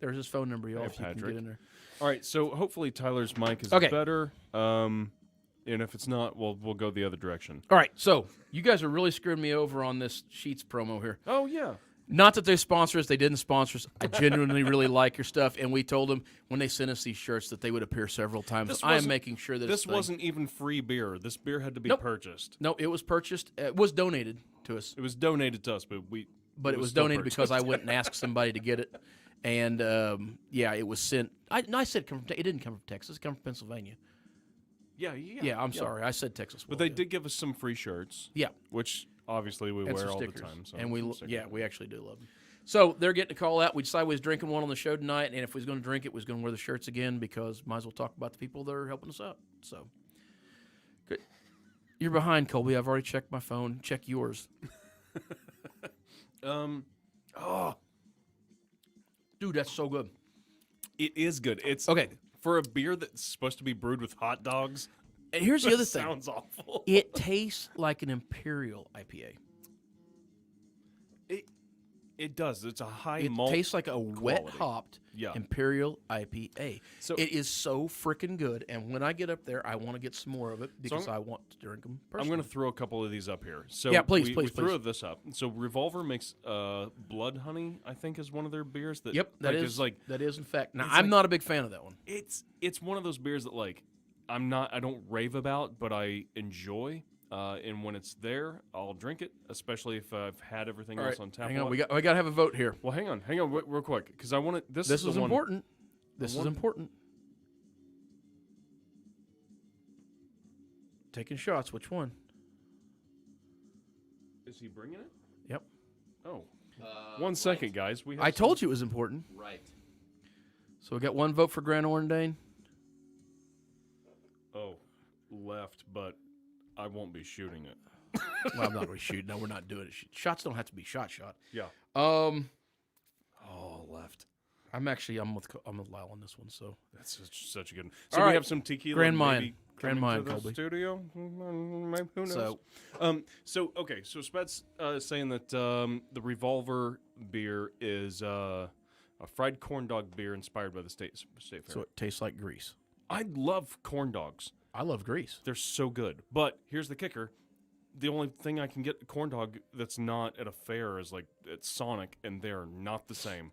there's his phone number, y'all. Hey, if you can Patrick. get in there. All right, so hopefully Tyler's mic is Okay. better. And if it's not, we'll go the other direction. All right. So you guys are really screwing me over on this Sheets promo here. Oh yeah. Not that they sponsor us. They didn't sponsor us. I genuinely really like your stuff. And we told them when they sent us these shirts that they would appear several times. I am making sure that this wasn't even free beer. This beer had to be Nope. purchased. No, it was purchased. It was donated to us. It was donated to us, but But it was still donated because I purchased. went and asked somebody to get it. And, it was sent. I said it didn't come from Texas. It came from Pennsylvania. Yeah. I'm sorry. I said Texas. But they did give us some free shirts. Yeah. Which obviously we And wear some all the stickers. time. So And some stickers. we actually do love them. So they're getting a call out. We decided we was drinking one on the show tonight, and if we was going to drink it, we was going to wear the shirts again because might as well talk about the people that are helping us out. So, good. You're behind, Colby. I've already checked my phone. Check yours. Dude, that's so good. It is good. It's Okay. for a beer that's supposed to be brewed with hot dogs. And here's the other thing. Sounds awful. It tastes like an Imperial IPA. It does. It's a high It malt. tastes like a wet quality. hopped Yeah. Imperial IPA. So- it is so freaking good. And when I get up there, I want to get some more of it because I want to drink them personally. I'm going to throw a couple of these up here. So Yeah, please, we please, threw please. this up. So Revolver makes Blood Honey, I think, is one of their beers that Yep, that is like that is in fact. Now it's I'm like- not a big fan of that one. it's one of those beers that like I don't rave about, but I enjoy. And when it's there, I'll drink it, especially if I've had everything All else right, on tap. hang on. We got to have a vote here. Well, hang on, real quick, because I want to. This This is is the one- important. This is one- important. Taking shots. Which one? Is he bringing it? Yep. Oh, 1 second, guys. We. Have I told you it was important. Right. So we got one vote for Gran Orendain. Oh, left, but I won't be shooting it. Well, I'm not going to shoot. No, we're not doing it. Shots don't have to be shot. Yeah. Oh, left. I'm with Lyal on this one. So That's such a good one. So All we right. have some tequila. Grand maybe Mine. Grand coming Mine, to the Colby. studio. Maybe, who knows? So- okay. So Sped's saying that the Revolver beer is a fried corn dog beer inspired by the state fair. so it tastes like grease. I love corn dogs. I love grease. They're so good. But here's the kicker. The only thing I can get a corn dog that's not at a fair is like at Sonic, and they're not the same.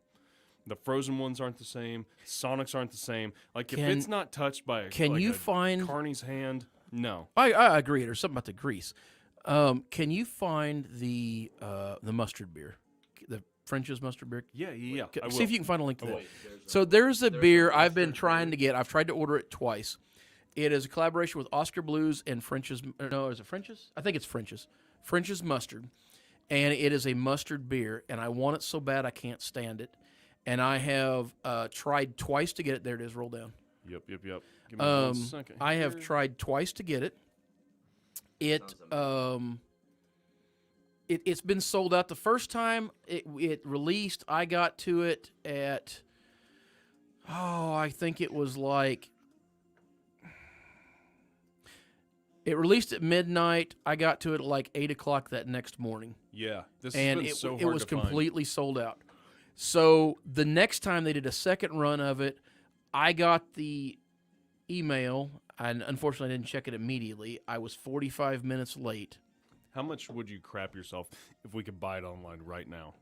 The frozen ones aren't the same. Sonics aren't the same. Like if it's not touched by a find Carney's hand, no. I agree. There's something about the grease. Can you find the mustard beer, the French's mustard beer? Yeah. I See will. if you can find a link to that. Wait, There's a beer some I've been mustard trying beer. to get. I've tried to order it twice. It is a collaboration with Oscar Blues and French's. No, is it French's? I think it's French's. French's mustard, and it is a mustard beer. And I want it so bad I can't stand it. And I have tried twice to get it. There it is. Roll down. Yep. Give me 1 second. I have here. tried twice to get it. It's been sold out. The first time it released, I got to it at I think it was like it released at midnight. I got to it at like 8 o'clock that next morning, Yeah. This and has been so hard it was to find. completely sold out. So the next time they did a second run of it, I got the email, and unfortunately I didn't check it immediately. I was 45 minutes late. How much would you crap yourself if we could buy it online right now?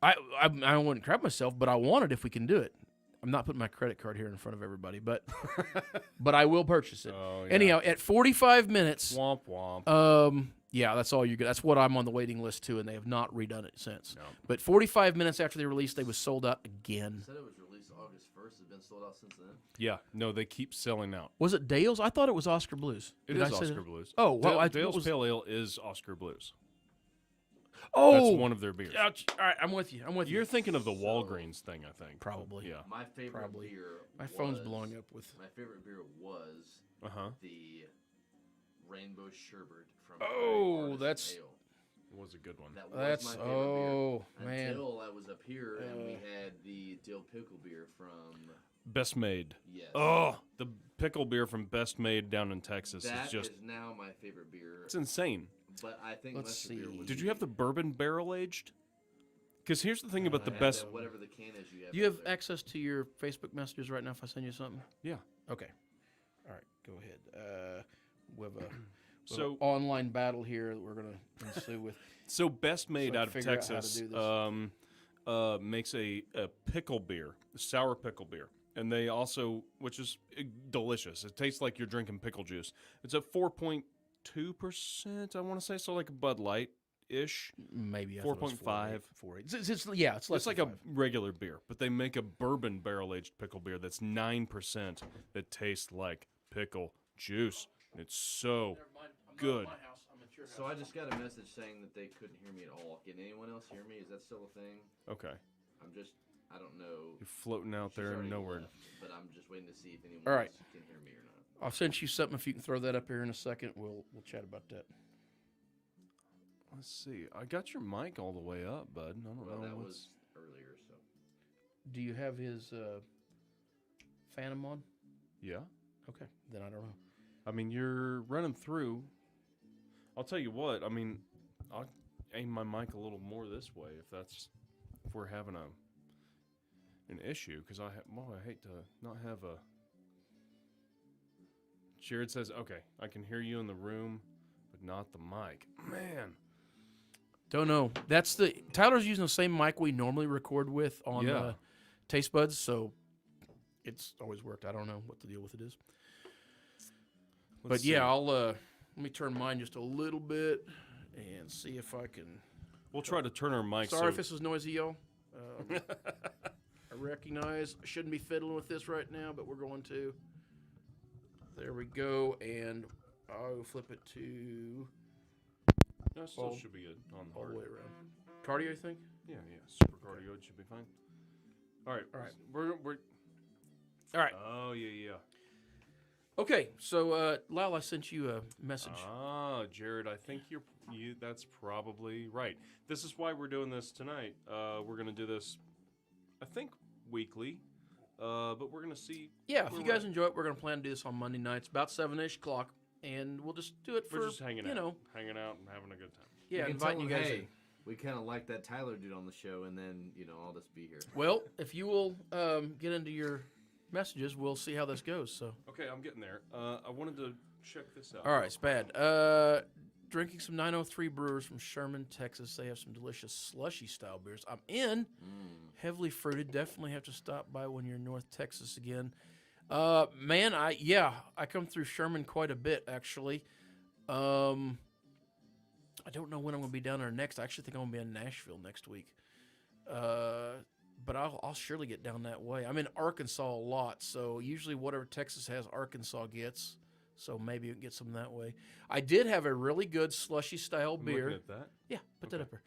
I wouldn't crap myself, but I want it if we can do it. I'm not putting my credit card here in front of everybody, but but I will purchase it. Oh, yeah. Anyhow, at 45 minutes, Womp womp. yeah, that's all you get. That's what I'm on the waiting list to, and they have not redone it since. No. But 45 minutes after they released, they was sold out again. Said it was released August 1st. Has been sold out since then. Yeah, no, they keep selling out. Was it Dale's? I thought it was Oscar Blues. It Did is I say Oscar that? Blues. Oh, well, Dale's Pale Ale is Oscar Blues. Oh, That's one of their beers. ouch. All right, I'm with you. You're thinking of the Walgreens thing, I think. Probably. Yeah. My favorite Probably. beer. My phone's was- blowing up with. My favorite beer was the Rainbow Sherbet from. Oh, Artisan that's- Ale. It was a good one. That was That's my favorite beer. man. Until I was up here and we had the dill pickle beer from. Best Made. Yes. Oh, the pickle beer from Best Made down in Texas That is just. is now my favorite beer. It's insane. But I think Let's Lester beer see. would Did be- you have the bourbon barrel aged? Because here's the thing about the I have best. that, whatever the can is you have. Do you have over there. access to your Facebook messages right now if I send you something? Yeah. Okay. All right, go ahead. We have a So- online battle here that we're going to ensue with. So Best Made So out of figure out how to Texas do this. makes a pickle beer, a sour pickle beer. And they also, which is delicious. It tastes like you're drinking pickle juice. It's at 4.2%, I want to say, so like a Bud Light-ish. Maybe 4.5. 4.8. It's less It's than like a 5. regular beer, but they make a bourbon barrel-aged pickle beer that's 9% that tastes like pickle juice. It's so good. So I just got a message saying that they couldn't hear me at all. Can anyone else hear me? Is that still a thing? Okay. I don't know. You're floating out She's there in already nowhere. left, but I'm just waiting to see if anyone All right. else can hear me or not. I'll send you something if you can throw that up here in a second. We'll chat about that. Let's see. I got your mic all the way up, bud. I don't Well, know that what's... was earlier, so. Do you have his Phantom on? Yeah. Okay, then I don't know. I mean, you're running through. I'll tell you what. I mean, I'll aim my mic a little more this way if we're having an issue, because I hate to not have a. Jared says, "Okay, I can hear you in the room, but not the mic." Man, Don't know. Tyler's using the same mic we normally record with on Yeah. Tastebuds, so it's always worked. I don't know what the deal with it is. let's But yeah, see. I'll let me turn mine just a little bit and see if I can. We'll try to turn our mics. Sorry if this is noisy, y'all. I recognize I shouldn't be fiddling with this right now, but we're going to. There we go, and I'll flip it to No, still all- should be good on all the hard. way around. Cardio, you think? Yeah, super cardio should be fine. All right, All right. we're All right. Oh yeah. Okay, so Lyal, I sent you a message. Ah, Jared, I think you. That's probably right. This is why we're doing this tonight. We're gonna do this, I think, weekly. But we're gonna see. Yeah, if where you we're guys at. enjoy it, we're going to plan to do this on Monday nights, about 7-ish o'clock, and we'll just do it for, We're just hanging out, out and having a good time. yeah, can inviting you tell them, guys hey, in. we kind of like that Tyler dude on the show, and then, I'll just be here. Well, if you will get into your messages, we'll see how this goes. So, Okay, I'm getting there. I wanted to check this out. all right, Spad. Drinking some 903 Brewers from Sherman, Texas. They have some delicious slushy style beers. I'm in. Heavily fruited. Definitely have to stop by when you're in North Texas again. Man, I come through Sherman quite a bit actually. I don't know when I'm going to be down there next. I actually think I'm going to be in Nashville next week. But I'll surely get down that way. I'm in Arkansas a lot, so usually whatever Texas has, Arkansas gets. So maybe you can get some that way. I did have a really good slushy style I'm beer. looking at that. Yeah, put that up here.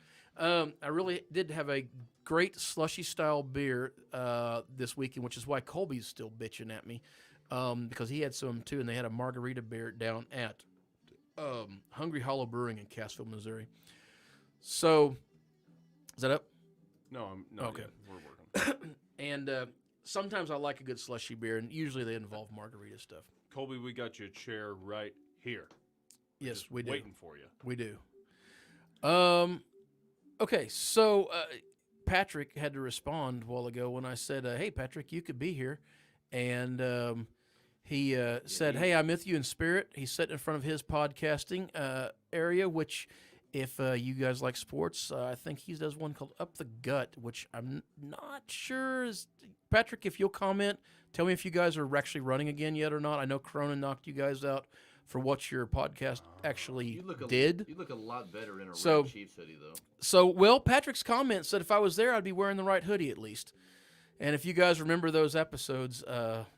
I really did have a great slushy style beer this weekend, which is why Colby's still bitching at me because he had some too, and they had a margarita beer down at Hungry Hollow Brewing in Cassville, Missouri. So, is that up? No, I'm not Okay. yet. We're working. And sometimes I like a good slushy beer, and usually they involve margarita stuff. Colby, we got you a chair right here. Yes, Just we do. waiting for you. We do. Okay, so Patrick had to respond a while ago when I said, hey, Patrick, you could be here. And he said, hey, I'm with you in spirit. He's sitting in front of his podcasting area, which if you guys like sports, I think he does one called Up the Gut, which I'm not sure is. Patrick, if you'll comment, tell me if you guys are actually running again yet or not. I know Corona knocked you guys out for what your podcast actually did. You look a lot better in a So- red Chiefs hoodie, though. So, well, Patrick's comment said if I was there, I'd be wearing the right hoodie at least. And if you guys remember those episodes,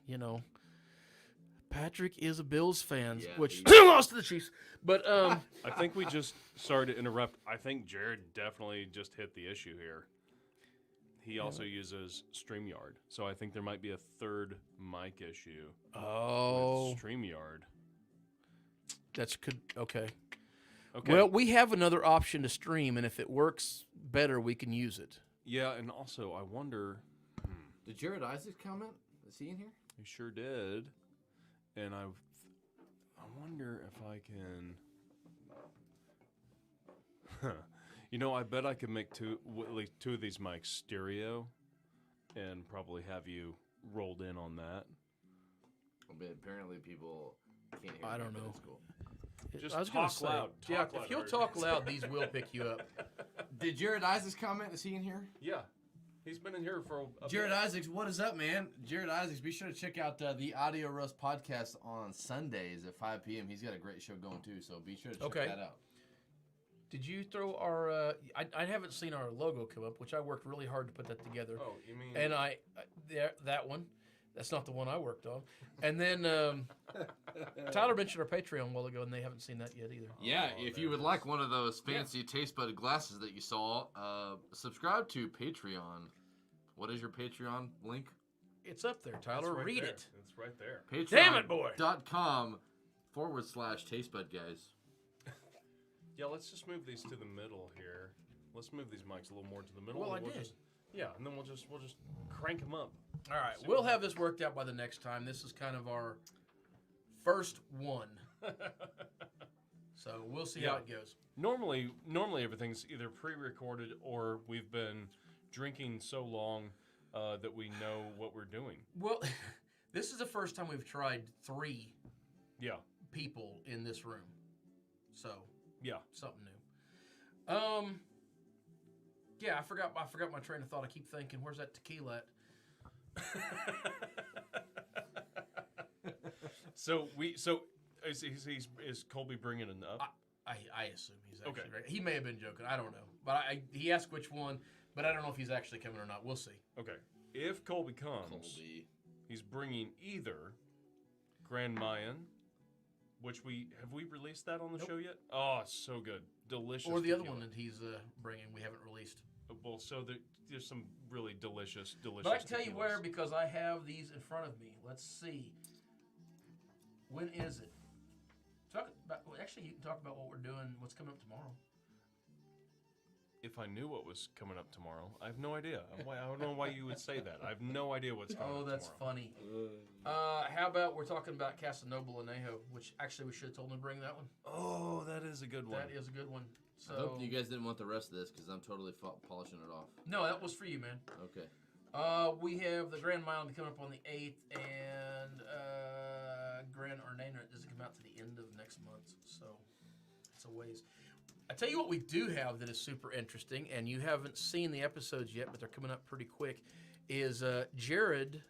you know, Patrick is a Bills fan, Yeah, which he- lost to the Chiefs. But I think we just, sorry to interrupt, I think Jared definitely just hit the issue here. He also uses StreamYard, so I think there might be a third mic issue with StreamYard. Okay. Okay. Well, we have another option to stream, and if it works better, we can use it. Yeah, and also I wonder. Did Jared Isaacs comment? Is he in here? He sure did, and I wonder if I can. You know, I bet I could make at least two of these mics stereo, and probably have you rolled in on that. But apparently people can't hear. I don't me, but know. It's cool. Just I was gonna talk say, loud. yeah, Talk if you'll louder. talk loud, these will pick you up. Did Jared Isaacs comment? Is he in here? Yeah, he's been in here for a Jared bit. Isaacs, what is up, man? Jared Isaacs, be sure to check out the Audio Roast podcast on Sundays at 5 p.m. He's got a great show going too, so be sure to check that out. Did you throw our? I haven't seen our logo come up, which I worked really hard to put that together. Oh, you mean? And that one, that's not the one I worked on. And then Tyler mentioned our Patreon a while ago, and they haven't seen that yet either. Yeah, if you would like one of those fancy taste bud glasses that you saw, subscribe to Patreon. What is your Patreon link? It's up there, Tyler. Right Read there. it. It's right there. Patreon. Damn it, boy. .com/Tastebudguys. Yeah, let's just move these to the middle here. Let's move these mics a little more to the middle. Well, and I did. Just, yeah, and then we'll just crank them up. All right, we'll have this worked out by the next time. This is kind of our first one, so we'll see how it goes. Normally everything's either pre-recorded or we've been drinking so long that we know what we're doing. Well, this is the first time we've tried 3 Yeah. people in this room, so Yeah. something new. Yeah, I forgot my train of thought. I keep thinking, where's that tequila at? So is Colby bringing enough? I assume he's actually Okay. right. He may have been joking. I don't know, but he asked which one, but I don't know if he's actually coming or not. We'll see. Okay. If Colby comes, he's bringing either Grand Mayan, which we released that on the show yet? Oh, it's so good, delicious. Or the other tequila. one that he's bringing, we haven't released. Well, so there's some really delicious. But I can tell you tequilas. where, because I have these in front of me. Let's see. When is it? Actually, you can talk about what we're doing, what's coming up tomorrow. If I knew what was coming up tomorrow, I have no idea. I don't know why you would say that. I have no idea what's coming up Oh, that's tomorrow. funny. How about we're talking about Casanova Anejo, which actually we should have told him to bring that one. Oh, that is a good one. That is a good one. So I hope you guys didn't want the rest of this because I'm totally polishing it off. No, that was for you, man. Okay. We have the Grand Mile coming up on the 8th, and Gran Orendain doesn't come out to the end of next month, so it's a ways. I tell you what we do have that is super interesting, and you haven't seen the episodes yet, but they're coming up pretty quick, is Jared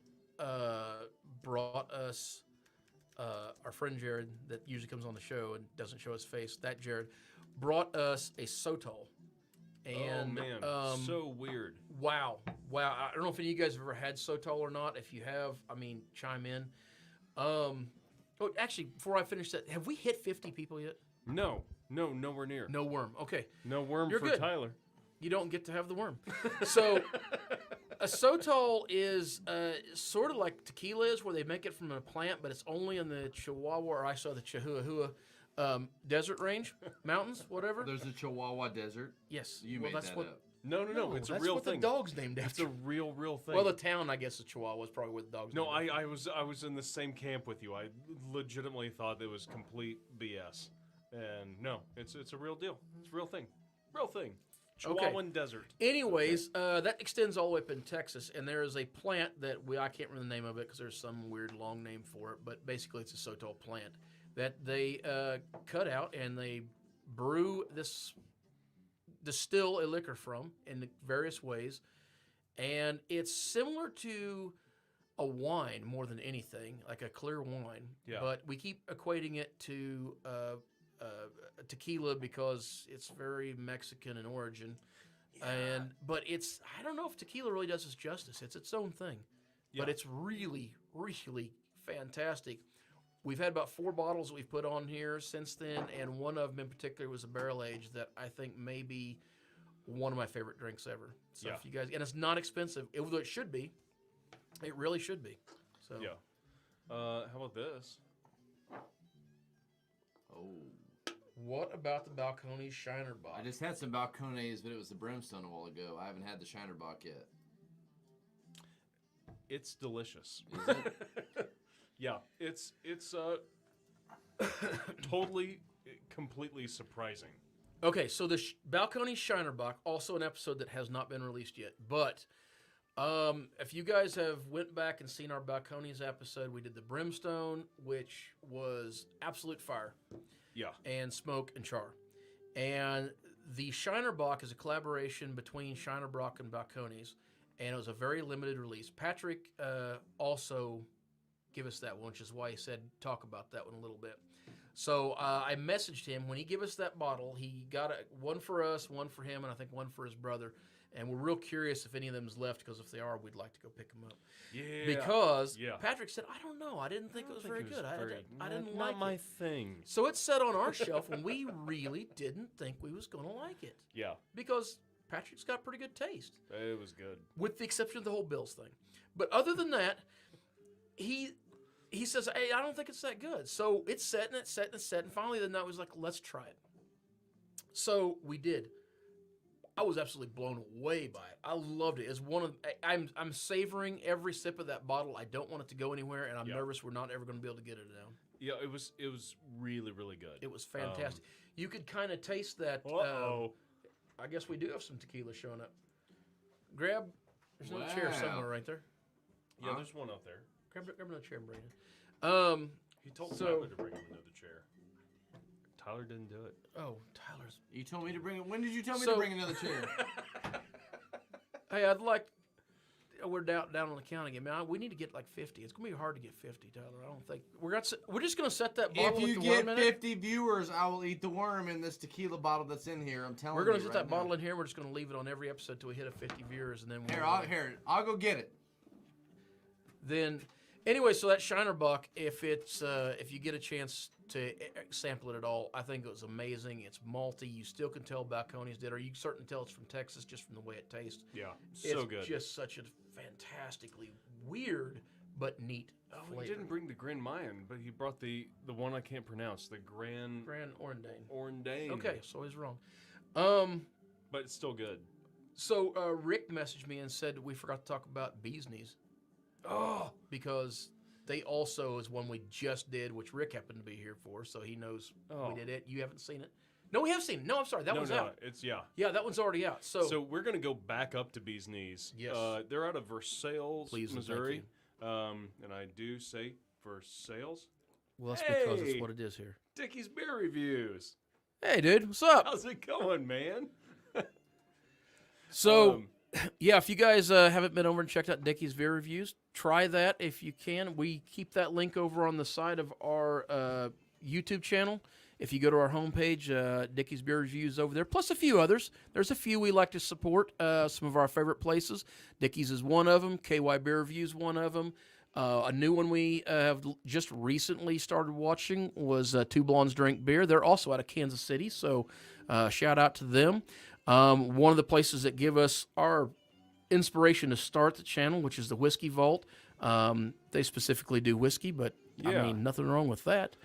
brought us, our friend Jared that usually comes on the show and doesn't show his face, that Jared, brought us a Sotol. And, oh, man, so weird. Wow. I don't know if any of you guys have ever had Sotol or not. If you have, I mean, chime in. Actually, before I finish that, have we hit 50 people yet? No, nowhere near. No worm. Okay. No worm You're for good. Tyler. You don't get to have the worm. So, a Sotol is sort of like tequila is, where they make it from a plant, but it's only in the Chihuahua, or I saw the Chihuahua desert range, mountains, whatever. There's a Chihuahua Desert. Yes. You made that's that what, up. No, it's a that's real what thing. the dog's named It's after. a real thing. Well, the town, I guess, is Chihuahua is probably where the dog's No, named after. I was in the same camp with you. I legitimately thought it was complete BS. And no, it's a real deal. It's a real thing. Chihuahuan Desert. Anyways, that extends all the way up in Texas, and there is a plant that I can't remember the name of it because there's some weird long name for it, but basically it's a Sotol plant that they cut out and they distill a liquor from in various ways, and it's similar to a wine more than anything, like a clear wine. Yeah. But we keep equating it to tequila because it's very Mexican in origin. But I don't know if tequila really does it justice. It's its own thing, but it's really, really fantastic. We've had about 4 bottles that we've put on here since then, and one of them in particular was a barrel age that I think may be one of my favorite drinks ever. So if you guys, and it's not expensive, although it should be. It really should be. So how about this? Oh. What about the Balcones Shiner Bock? I just had some Balcones, but it was the Brimstone a while ago. I haven't had the Shiner Bock yet. It's delicious. Is it? Yeah, it's totally, completely surprising. Okay, so the Balcones Shiner Bock, also an episode that has not been released yet. But if you guys have went back and seen our Balcones episode, we did the Brimstone, which was absolute fire. Yeah. And smoke and char. And the Shiner Bock is a collaboration between Shiner Bock and Balcones, and it was a very limited release. Patrick also gave us that one, which is why he said talk about that one a little bit. So I messaged him. When he gave us that bottle, he got one for us, one for him, and I think one for his brother. And we're real curious if any of them is left, because if they are, we'd like to go pick them up. Yeah. Because Patrick said, I don't know. I didn't think it was very good. I didn't like it. Not my thing. So it's set on our shelf, and we really didn't think we was going to like it. Yeah. Because Patrick's got pretty good taste. It was good. With the exception of the whole Bills thing. But other than that, he says, hey, I don't think it's that good. So it's set and it's set and it's set. And finally the night was like, let's try it. So we did. I was absolutely blown away by it. I loved it. It's one of I'm savoring every sip of that bottle. I don't want it to go anywhere, and I'm nervous we're not ever going to be able to get it down. Yeah, it was really, really good. It was fantastic. You could kind of taste that. I guess we do have some tequila showing up. There's another chair somewhere right there. Yeah, there's one out there. Grab another chair and bring it. He told Tyler to bring him another chair. Tyler didn't do it. Oh, Tyler's. You told me to bring it. When did you tell me to bring another chair? Hey, I'd like. We're down on the count again, man. We need to get like 50. It's gonna be hard to get 50, Tyler. I don't think we're just gonna set that bottle. If you with the worm get in 50 viewers, I will eat the worm in this tequila bottle that's in here. I'm telling you. We're gonna set that bottle in here. We're just gonna leave it on every episode till we hit a 50 viewers, and then I'll go get it. Then, anyway, so that Shiner Bock, if you get a chance to sample it at all, I think it was amazing. It's malty. You still can tell Balcones did, or you can certainly tell it's from Texas just from the way it tastes. Yeah, so good. It's just such a fantastically weird but neat flavor. He didn't bring the Gran Mayan, but he brought the one I can't pronounce, the Gran Orendain. Orendain. Okay, so he's wrong. But it's still good. So Rick messaged me and said we forgot to talk about Bee's Knees. Oh, because they also is one we just did, which Rick happened to be here for, so he knows we did it. You haven't seen it? No, we have seen it. No, I'm sorry, that one's out. Yeah, that one's already out. So we're gonna go back up to Bee's Knees. Yes, they're out of Versailles, Missouri, and I do say Versailles. Well, that's because it's what it is here. Dickie's Beer Reviews. Hey, dude, what's up? How's it going, man? So. Yeah, if you guys haven't been over and checked out Dickie's Beer Reviews, try that if you can. We keep that link over on the side of our YouTube channel. If you go to our homepage, Dickie's Beer Reviews over there, plus a few others. There's a few we like to support, some of our favorite places. Dickie's is one of them. KY Beer Reviews one of them. A new one we have just recently started watching was Two Blondes Drink Beer. They're also out of Kansas City, so shout out to them. One of the places that give us our inspiration to start the channel, which is the Whiskey Vault. They specifically do whiskey, but I mean, nothing wrong with that.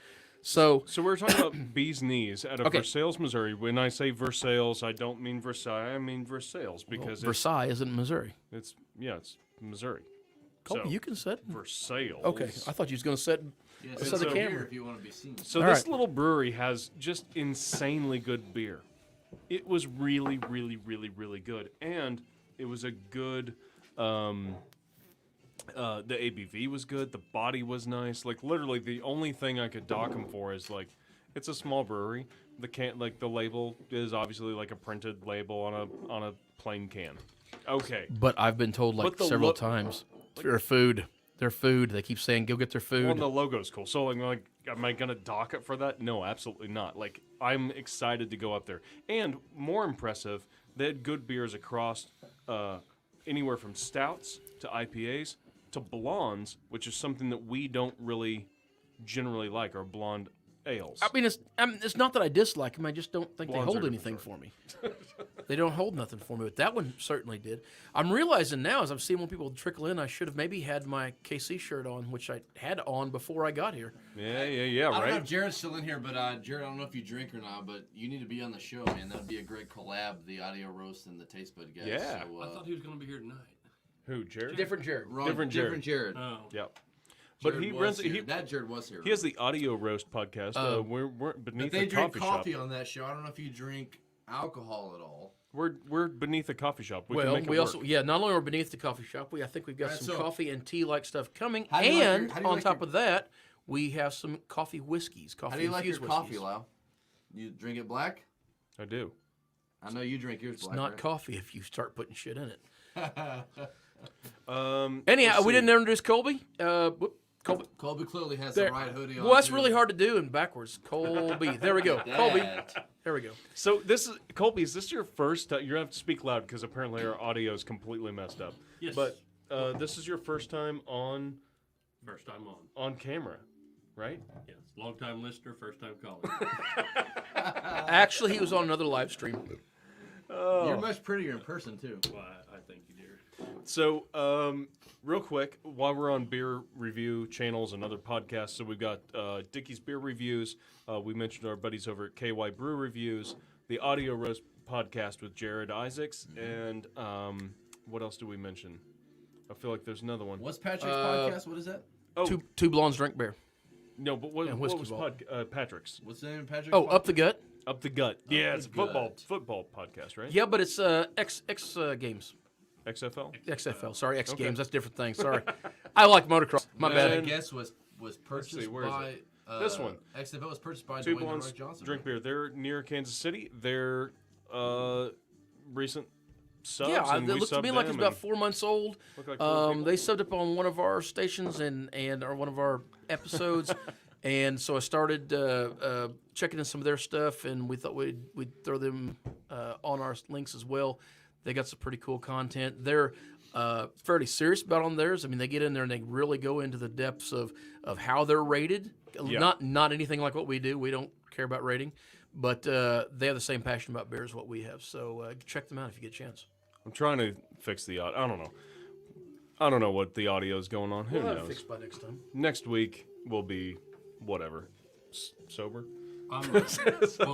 So we're talking about Bee's Knees out of Versailles, Missouri. When I say Versailles, I don't mean Versailles. I mean Versailles because Versailles isn't Missouri. It's Missouri. Colby, you can set Versailles. Okay, I thought you was going to set the camera if you want to be seen. So this little brewery has just insanely good beer. It was really, really, really, really good, and it was a good. The ABV was good. The body was nice. Like literally, the only thing I could dock them for is like, it's a small brewery. The label is obviously like a printed label on a plain can. Okay, but I've been told several times their food. They keep saying go get their food. Well, the logo's cool. So like, am I gonna dock it for that? No, absolutely not. Like, I'm excited to go up there. And more impressive, They had good beers across anywhere from stouts to IPAs to blondes, which is something that we don't really generally like, are blonde ales. I mean, it's not that I dislike them. I just don't think Blondes they hold are anything different. for me. They don't hold nothing for me, but that one certainly did. I'm realizing now, as I'm seeing more people trickle in, I should have maybe had my KC shirt on, which I had on before I got here. Yeah, I don't know right? if Jared's still in here, but Jared, I don't know if you drink or not, but you need to be on the show, man. That would be a great collab, the audio roast and the Tastebudguys. Yeah. So, I thought he was going to be here tonight. Who, Jared? Different Jared. wrong, Different different Jared. Oh. Yep. But Jared he was runs. here. That Jared was here. He has the audio roast podcast. We're but beneath they the drink coffee coffee shop. on that show. I don't know if you drink alcohol at all. We're beneath the coffee shop. We can Well, make it we also, work. not only are we beneath the coffee shop, I think we've got Right, some so- coffee and tea like stuff coming, How do you like your- and how do you on like top your- of that, we have some coffee whiskeys, coffee How do you like your infused coffee, whiskeys. Lau? You drink it black? I do. I know you drink yours It's black. not right? coffee if you start putting shit in it. Anyhow, Anyhow, we didn't introduce Colby. Colby. Colby clearly has There. the right hoodie on. Well, that's too. really hard to do and backwards. Colby. There we go. Colby. That. There we go. So this is Colby. Is this your first? You're gonna have to speak loud because apparently our audio is completely messed up. Yes. But this is your first time on First time on. camera, right? Yes. Long time listener, first time caller. Actually, he was on another live stream. You're much prettier in person too. Well, I thank you, dear. So, real quick, while we're on beer review channels and other podcasts, so we've got Dickie's Beer Reviews. We mentioned our buddies over at KY Brew Reviews, the Audio Roast podcast with Jared Isaacs, and what else do we mention? I feel like there's another one. What's Patrick's podcast? What is that? Oh, Two blondes drink beer. no, but what and was Whiskey Vault. Patrick's? What's the name of Patrick's? Oh, podcast? Up the Gut. Up the Gut. Yeah, it's a the football podcast, right? Yeah, but it's X Games. XFL? XFL. Sorry, X Okay. Games. That's a different thing. Sorry. I like motocross. My Which bad. I guess was purchased see, where is by This one. XFL was purchased by Two Dwayne The Blondes Rock Johnson. Drink Beer. They're near Kansas City. They're recent subs. Yeah, and it we looked to subbed me like it's them about and 4 months old. look like cool people. They subbed up on one of our stations and or one of our episodes, and so I started checking in some of their stuff, and we thought we'd throw them on our links as well. They got some pretty cool content. They're fairly serious about on theirs. I mean, they get in there and they really go into the depths of how they're rated. Yeah. Not anything like what we do. We don't care about rating, but they have the same passion about beer as what we have. So check them out if you get a chance. I'm trying to fix the audio. I don't know. I don't know what the audio is going on. Who We'll have it knows? fixed by next time. Next week will be whatever. Sober? Well,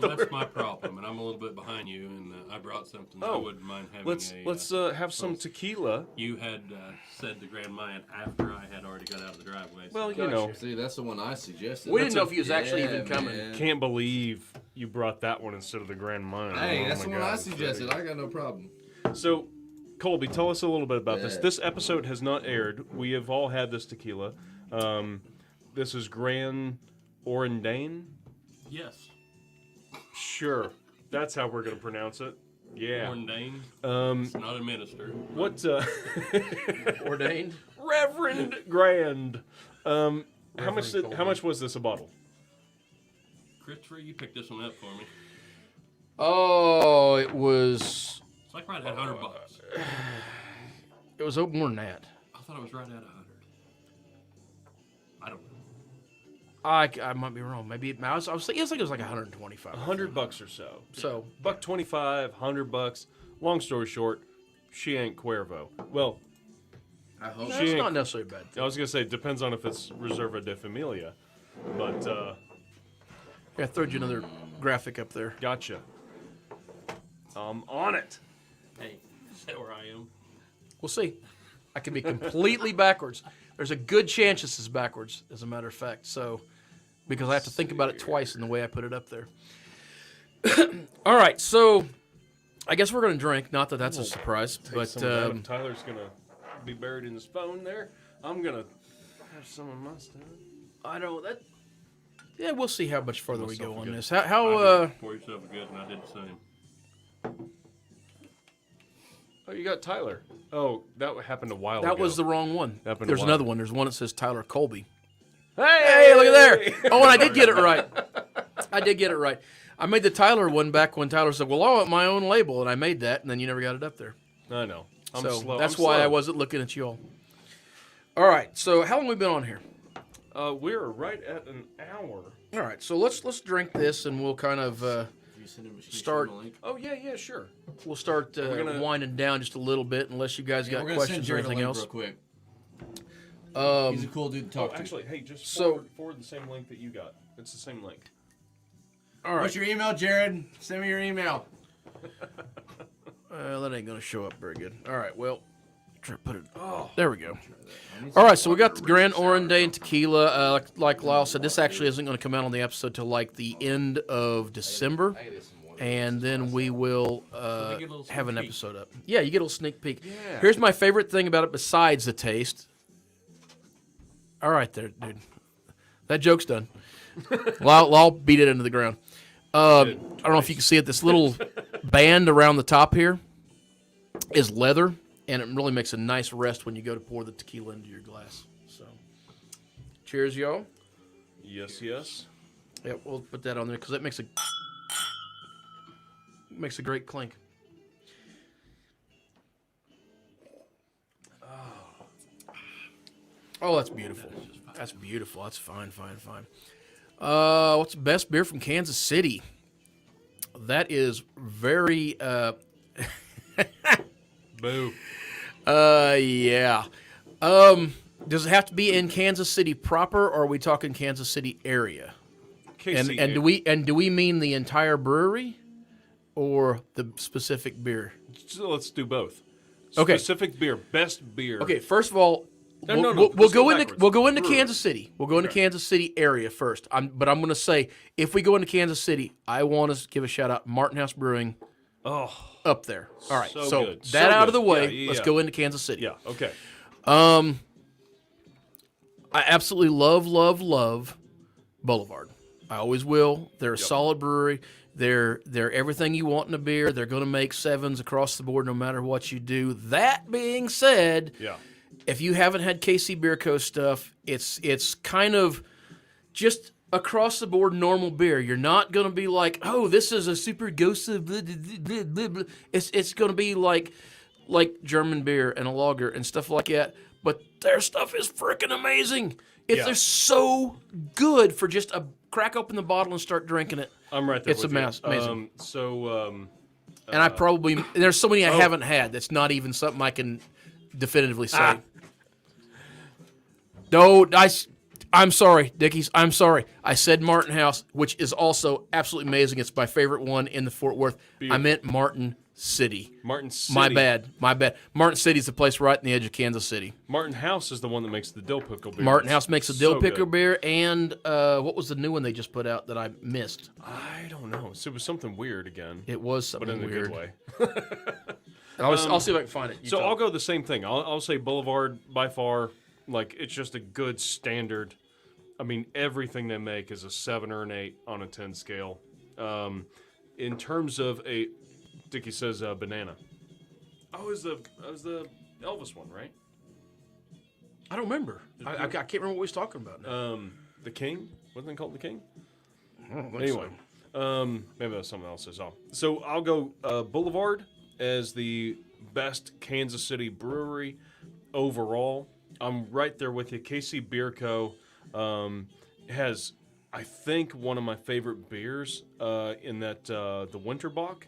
that's my problem, and I'm a little bit behind you, and I brought something that I wouldn't mind having. Let's have some tequila. You had said the Grand Mayan after I had already got out of the driveway. Well, so you know, See, that's the one I suggested. We That's didn't know if he was actually yeah, even coming. man. can't believe you brought that one instead of the Grand Mine. Hey, Oh that's the my one I God, suggested. I got no problem. So, Colby, tell us a little bit about this. Yeah. This episode has not aired. We have all had this tequila. This is Gran Orendain. yes, Sure, that's how we're going to pronounce it. Yeah. ordained. Um, It's not a minister. what? Ordained. Reverend Grand. How much? Reverend How much was this a bottle? Christopher, you picked this one up for me. Oh, it was It's like right at $100. it was more than that. I thought it was right at 100. I don't know. I might be wrong. Maybe I was thinking it was like 125. $100 or so. So $125, $100. Long story short, she ain't Cuervo. Well, I hope. that's ain't- not necessarily a bad I thing. was gonna say it depends on if it's Reserva de Familia, but Yeah, I throwed you another graphic up there. gotcha. On it. Hey, is that where I am? We'll see. I could be completely backwards. There's a good chance this is backwards, as a matter of fact. So, because I have to think about it twice in the way I put it up there. All right, so I guess we're going to drink. Not that that's a surprise, Take but some of that. If Tyler's gonna be buried in his phone there, I'm gonna have some of my stuff. I know that. Yeah, we'll see how much further we Myself go on again. this. I How did pour yourself a good, and I did the same. Oh, you got Tyler. Oh, that happened a while ago. that was the wrong one. Happened a There's while. another one. There's one that says Tyler Colby. Hey, Hey, look at there. Oh, and I did get it right. I did get it right. I made the Tyler one back when Tyler said, "Well, I want my own label," and I made that, and then you never got it up there. I know. I'm so slow. that's I'm why slow. I wasn't looking at you all. All right. So how long have we been on here? We're right at an hour. All right. So let's drink this, and we'll kind of start. Oh yeah, sure. We'll start winding down just a little bit, unless you guys got questions or anything else. Real quick. Um, He's a cool dude to talk to. Actually, hey, just So- forward the same link that you got. It's the same link. all right. What's your email, Jared? Send me your email. That ain't gonna show up very good. All right. Well, try to put it. Oh, there we go. All right. So we got the Gran Orendain tequila. Like Lyal said, this actually isn't going to come out on the episode till like the end of December, and then we will have an episode up. Yeah, you get a little sneak peek. Yeah. Here's my favorite thing about it besides the taste. All right, there, dude. That joke's done. Lyal beat it into the ground. I don't know if you can see it. This little band around the top here is leather, and it really makes a nice rest when you go to pour the tequila into your glass. So, cheers, y'all. Yes. Yeah, we'll put that on there because that makes a great clink. Oh, that's beautiful. That's beautiful. That's fine. What's the best beer from Kansas City? That is very. Boo. Yeah. Does it have to be in Kansas City proper, or are we talking Kansas City area? KC And do we mean the entire brewery, or the specific beer? So let's do both. Okay. Specific beer, best beer. Okay. First of all, No, we'll let's go go into backwards. we'll go into Brewery. Kansas City. We'll go into Okay. Kansas City area first. But I'm going to say if we go into Kansas City, I want to give a shout out Martin House Brewing Oh, up there. All right. So So good. that So out of good. the way, Yeah, let's yeah. go into Kansas City. yeah. Okay. I absolutely love Boulevard. I always will. They're a solid brewery. They're everything you want in a beer. They're going to make sevens across the board no matter what you do. That being said, Yeah. if you haven't had KC Beer Co. stuff, it's kind of just across the board normal beer. You're not going to be like, oh, this is a super ghost of blah, blah, blah, blah. It's going to be like German beer and a lager and stuff like that. But their stuff is freaking amazing. Yeah. They're so good for just a crack open the bottle and start drinking it. I'm right there. It's with you. amazing. And I probably there's so many I haven't had. That's not even something I can definitively say. No, I'm sorry, Dickies. I'm sorry. I said Martin House, which is also absolutely amazing. It's my favorite one in the Fort Worth. Beer. I meant Martin City. Martin City. My bad. Martin City's the place right in the edge of Kansas City. Martin House is the one that makes the dill pickle beer. Martin House makes a dill So pickle good. beer, and what was the new one they just put out that I missed? I don't know. So it was something weird again, It was but something in a weird. good way. I'll see if I can find it. You So talk. I'll go the same thing. I'll say Boulevard by far. Like it's just a good standard. I mean, everything they make is a 7 or an 8 on a 10 scale. In terms of a, Dickie says banana. Oh, it was the Elvis one, right? I don't remember. I can't remember what we was talking about now. The King wasn't it called the King? I don't think Anyway, so. maybe that's something else. So I'll go Boulevard as the best Kansas City brewery overall. I'm right there with you. KC Beer Co. Has, I think, one of my favorite beers in that the Winterbock.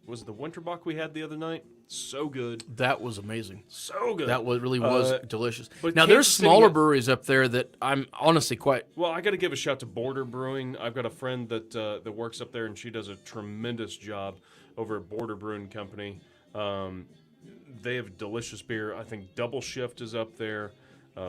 Was it the Winterbock we had the other night? So good. That was amazing. So good. That was really was delicious. but Now there's Kansas City smaller has- breweries up there that I'm honestly quite. Well, I got to give a shout to Border Brewing. I've got a friend that works up there, and she does a tremendous job over at Border Brewing Company. They have delicious beer. I think Double Shift is up there.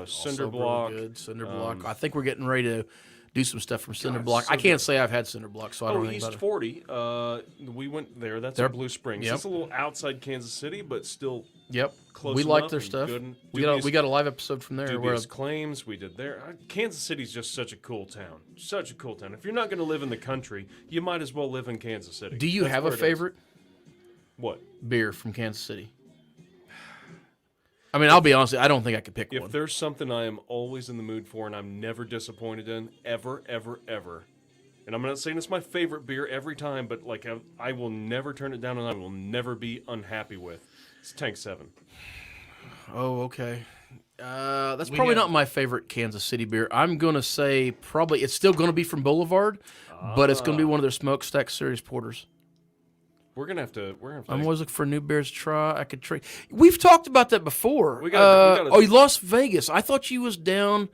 Cinder also Block. really good. Cinder Block. I think we're getting ready to do some stuff from Cinder God, Block. so I can't good. say I've had Cinder Block, so I don't know anything East about it. 40. We went there. That's They're- in Blue Springs. yep. It's a little outside Kansas City, but still Yep. close We like enough their and stuff. good and We dubious- got a live episode from there. Where Dubious Claims we did there. Kansas City's just such a cool town. Such a cool town. If you're not going to live in the country, you might as well live in Kansas City. do you That's have a where it is. favorite What? beer from Kansas City? I mean, I'll be honest. I don't think I could pick If one. there's something I am always in the mood for and I'm never disappointed in, ever, and and I'm not saying it's my favorite beer every time, but like I will never turn it down, and I will never be unhappy with. It's Tank 7. Oh, okay. That's probably not my favorite Kansas City beer. I'm gonna say probably it's still gonna be from Boulevard, but it's gonna be one of their Smokestack Series porters. We're gonna have to. I'm always looking for new beers to try. I could trade. We've talked about that before. We gotta Las Vegas. I thought you was down.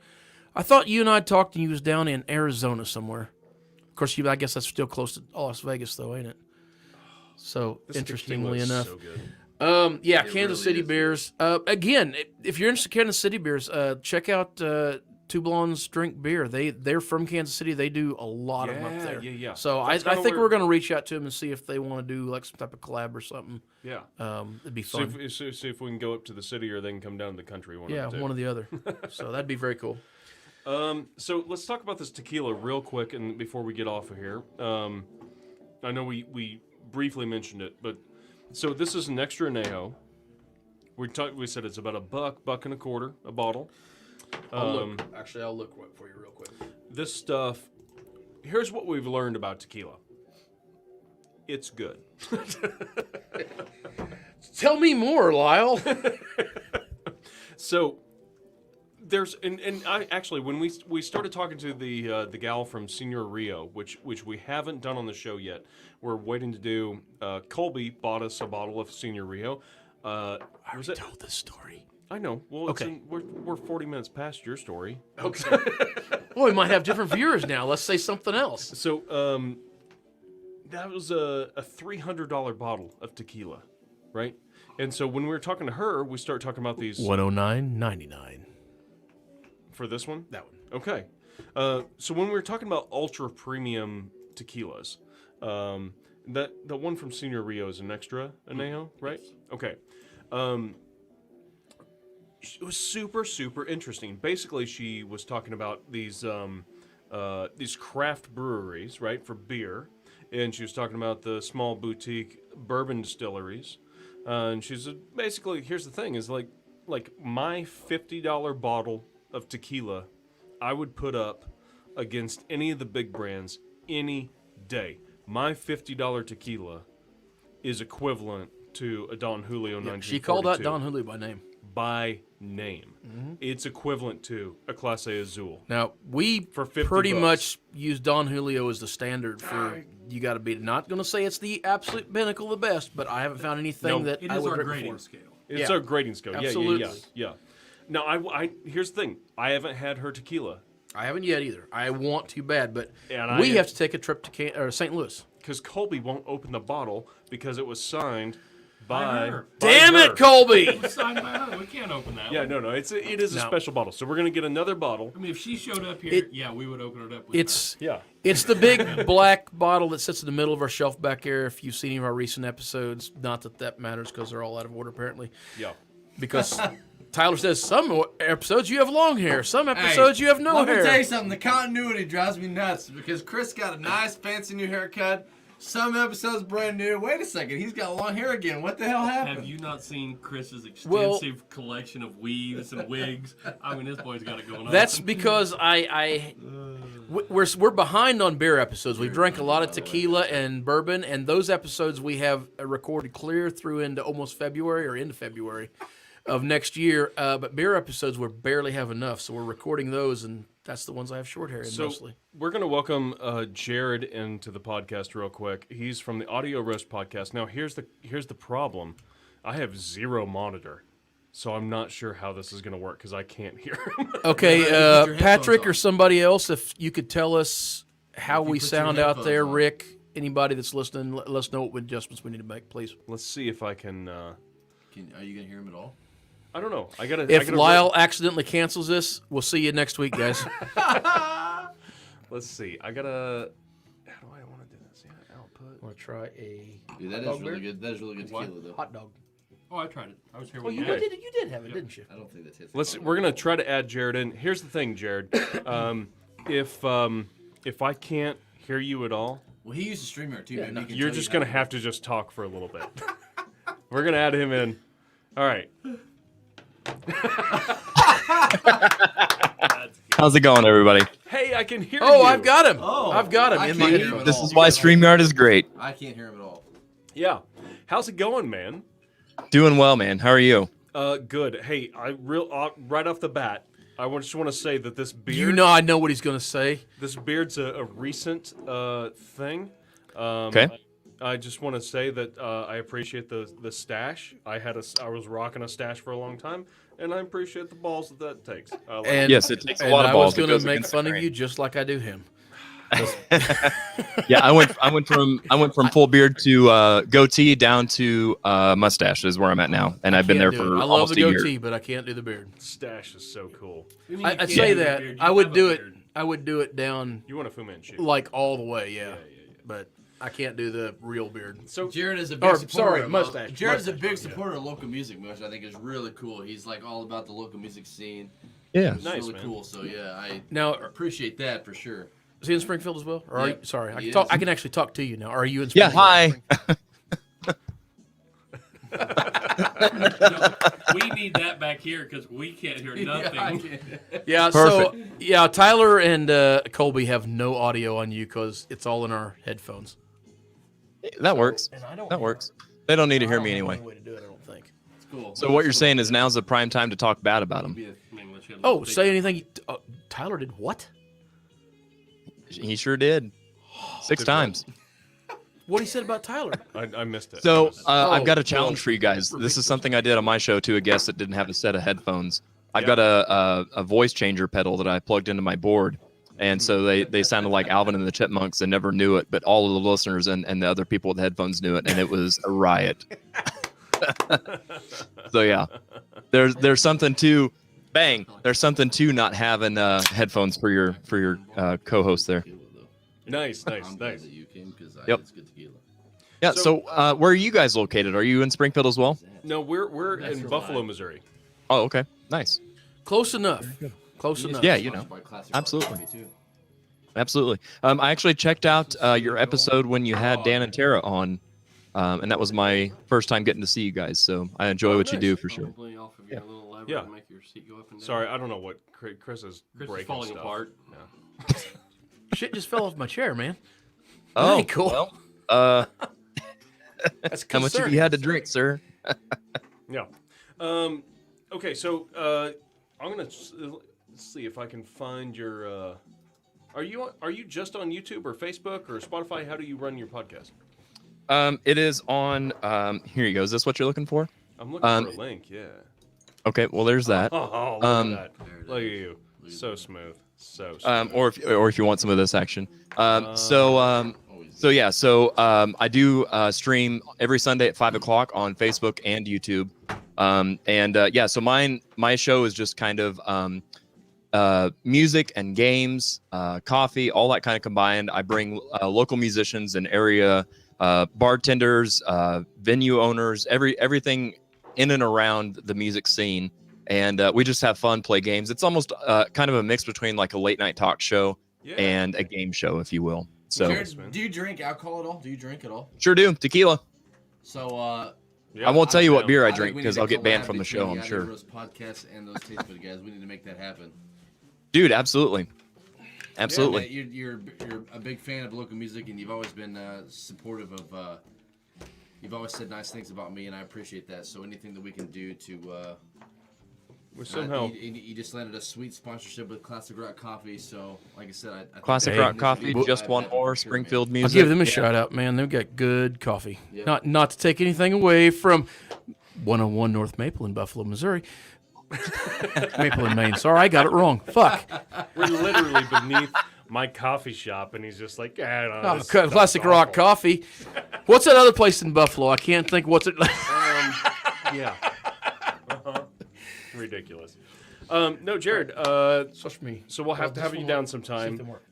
I thought you and I talked, and you was down in Arizona somewhere. Of course, I guess that's still close to Las Vegas, though, ain't it? So interestingly enough, so good. yeah, It Kansas really City is. beers. Again, if you're interested in Kansas City beers, check out Two Blondes Drink Beer. They're from Kansas City. They do a lot of them up there. Yeah. So I That's kinda think where- we're going to reach out to them and see if they want to do like some type of collab or something. Yeah. It'd be See fun. if we can go up to the city, or they can come down to the country. One One or the other. So that'd be very cool. So let's talk about this tequila real quick, and before we get off of here, I know we briefly mentioned it, but so this is an extra añejo. We said it's about $1.25 a bottle. Actually, I'll look for you real quick. This stuff. Here's what we've learned about tequila. It's good. Tell me more, Lyal. So there's and I actually when we started talking to the gal from Senor Rio, which we haven't done on the show yet, we're waiting to do. Colby bought us a bottle of Senor Rio. I already told this story. I know. Well, Okay. We're 40 minutes past your story. Okay. Well, we might have different viewers now. Let's say something else. So that was a $300 bottle of tequila, right? And so when we were talking to her, we started talking about these $109.99. for this one. That one. Okay. So when we were talking about ultra premium tequilas, that the one from Senor Rio is an extra añejo, right? Okay. It was super interesting. Basically, she was talking about these craft breweries, right, for beer, and she was talking about the small boutique bourbon distilleries. And she's basically, here's the thing: is like my $50 bottle of tequila, I would put up against any of the big brands any day. My $50 tequila is equivalent to a Don Julio 1942. She called out Don Julio by name. By name. It's equivalent to a Clase Azul. Now, we For 50 pretty bucks. much use Don Julio as the standard for you got to be. Not going to say it's the absolute pinnacle of the best, but I haven't found anything No. that It I is would our drink grading before. scale. It's Yeah. a grading scale. Absolutely. Yeah. Now, I here's the thing. I haven't had her tequila I haven't yet either. I want to bad, but And we I- have to take a trip to St. Louis. because Colby won't open the bottle because it was signed by her. by Damn her. it, Colby! It's signed by her. We can't open that Yeah, one. no. It is a No. special bottle. So we're gonna get another bottle. I mean, if she showed up here, It- yeah, we would open it up with It's Yeah. It's the big black bottle that sits in the middle of our shelf back there. If you've seen any of our recent episodes, not that matters because they're all out of order apparently. Yeah. Because Tyler says some episodes you have long hair, some episodes you have no Let me tell hair. you something. The continuity drives me nuts because Chris got a nice, fancy new haircut. Some episodes brand new. Wait a second, he's got long hair again. What the hell her. happened? Have you not seen Chris's extensive Well- collection of weaves and wigs? I mean, this boy's got it going on. That's because we're behind on beer episodes. We drank a lot of tequila and bourbon, and those episodes we have recorded clear through into almost February or into February of next year. But beer episodes we barely have enough, so we're recording those, and that's the ones I have short hair in So mostly. we're going to welcome Jared into the podcast real quick. He's from the Audio Roast podcast. Now, here's the problem. I have zero monitor, so I'm not sure how this is going to work because I can't hear him. Okay, put your Patrick headphones or on. somebody else, if you could tell us how we put your sound out headphones there, on. Rick. Anybody that's listening, let us know what adjustments we need to make, please. Let's see if I can. Are you gonna hear him at all? I don't know. I gotta. If Lyal accidentally cancels this, we'll see you next week, guys. Let's see. I gotta. How do I want to do this? Yeah, output. I'm gonna try a Dude, that Dog is really beer? good. That is really good What? tequila, though. hot dog. Oh, I tried it. I was here Oh, when you you had it. did have it, didn't you? I don't think that tastes. Let's. We're gonna try to add Jared in. Here's the thing, Jared. If I can't hear you at all, Well, he used to stream here too. Yeah, maybe no, he can you're tell just you gonna how have to just talk for a little bit. We're gonna add him in. All right. That's good. How's it going, everybody? Hey, I can hear you. Oh, I've got him. Oh, I've got him I in can't my hear him at This all. is why StreamYard is great. I can't hear him at all. Yeah. How's it going, man? Doing well, man. How are you? Good. Hey, right off the bat, just want to say that this beard. You know, I know what he's gonna say. This beard's a recent thing. Okay. I just want to say that I appreciate the stash. I was rocking a stash for a long time, and I appreciate the balls that takes. And Yes, it takes a and lot of balls. I It was goes gonna make against the fun of grain. you just like I do him. Yeah, I went from full beard to goatee down to mustache is where I'm at now, and I've been there Can't do for it. I love almost the a goatee, year. but I can't do the beard. stash is so cool. I'd say that I would do it. I would do it down You want a Fu Manchu? like all the way, yeah. But I can't do the real beard. So Jared is a big Or, supporter. sorry, of mustache. Jared's a Mustache, big yeah. supporter of local music, which I think is really cool. He's like all about the local music scene. Yeah. It's Nice, really man. cool. So yeah, I Now, appreciate that for sure. is he in Springfield as well? Or are you, Yep, sorry, I he can talk. is. I can actually talk to you now. Are you in Yeah. Springfield? Hi. We need that back here because we can't hear nothing. Yeah. So Perfect. yeah, Tyler and Colby have no audio on you because it's all in our headphones. That works. And I don't That works. They don't need to hear me anyway. Way to do it, I don't think. It's cool. So what you're saying is now's the prime time to talk bad about him. Oh, say anything. Tyler did what? He sure did. 6 Did times. What he said about Tyler? I missed it. So Oh, I've got a well, challenge for you guys. This is something I did on my show to a guest that didn't have a set of headphones. I've got a voice changer pedal that I plugged into my board, and so they sounded like Alvin and the Chipmunks and never knew it, but all of the listeners and the other people with headphones knew it, and it was a riot. So yeah, there's something to bang. There's something to not having headphones for your co-host there. Nice. I'm glad Nice. that you came because Yep. it's good tequila. Yeah. So- So where are you guys located? Are you in Springfield as well? No, we're That's in your Buffalo, line. Missouri. Oh, okay. Nice. Close enough. Close enough. Yeah, you know. Absolutely. Absolutely. I actually checked out your episode when you had Dan and Tara on, and that was my first time getting to see you guys. So I enjoy what you nice. do for sure. Probably off of your little lever Yeah. to make your seat go up and down. Sorry, I don't know what Chris is Chris is breaking falling stuff. apart. Yeah. Shit just fell off my chair, man. Oh, ain't cool. Well, That's how much have you had to drink, sir? Yeah. Okay, so I'm gonna see if I can find your. Are you just on YouTube or Facebook or Spotify? How do you run your podcast? It is on. Here you go. Is this what you're looking for? I'm looking for a link. Yeah. Okay. Well, there's that. Oh, look Um, at that! Look at you, so smooth, so smooth. Or if you want some of this action. So yeah. So I do stream every Sunday at 5 o'clock on Facebook and YouTube. Yeah. So my show is just kind of music and games, coffee, all that kind of combined. I bring local musicians and area bartenders, venue owners, everything in and around the music scene, and we just have fun, play games. It's almost kind of a mix between like a late night talk show Yeah. and a game show, if you will. So Jared, man. do you drink alcohol at all? Do you drink at all? sure do tequila. So Yeah, I won't tell you what am. beer I think drink we need because to I'll get banned collab from the show, between I'm the sure. Rose podcast and those Tastebudguys. We need to make that happen. Dude, absolutely. Absolutely. Yeah, man, you're a big fan of local music, and you've always been supportive of. You've always said nice things about me, and I appreciate that. So anything that we can do to. We somehow. You just landed a sweet sponsorship with Classic Rock Coffee. So like I said, I think Classic that Rock this Coffee, would be just one vibe more, for sure, man. Springfield I'll music. give them a Yeah. shout out, man. They've got good coffee. Yeah. Not to take anything away from 101 North Maple in Buffalo, Missouri. Maple in Maine. Sorry, I got it wrong. Fuck. We're literally beneath my coffee shop, and he's just like, "Ah, no, Oh, this stuff's Classic Rock awful." Coffee. What's that other place in Buffalo? I can't think. What's it? Yeah. Uh-huh. Ridiculous. No, Jared. Such me. So we'll have to have you down sometime, them work.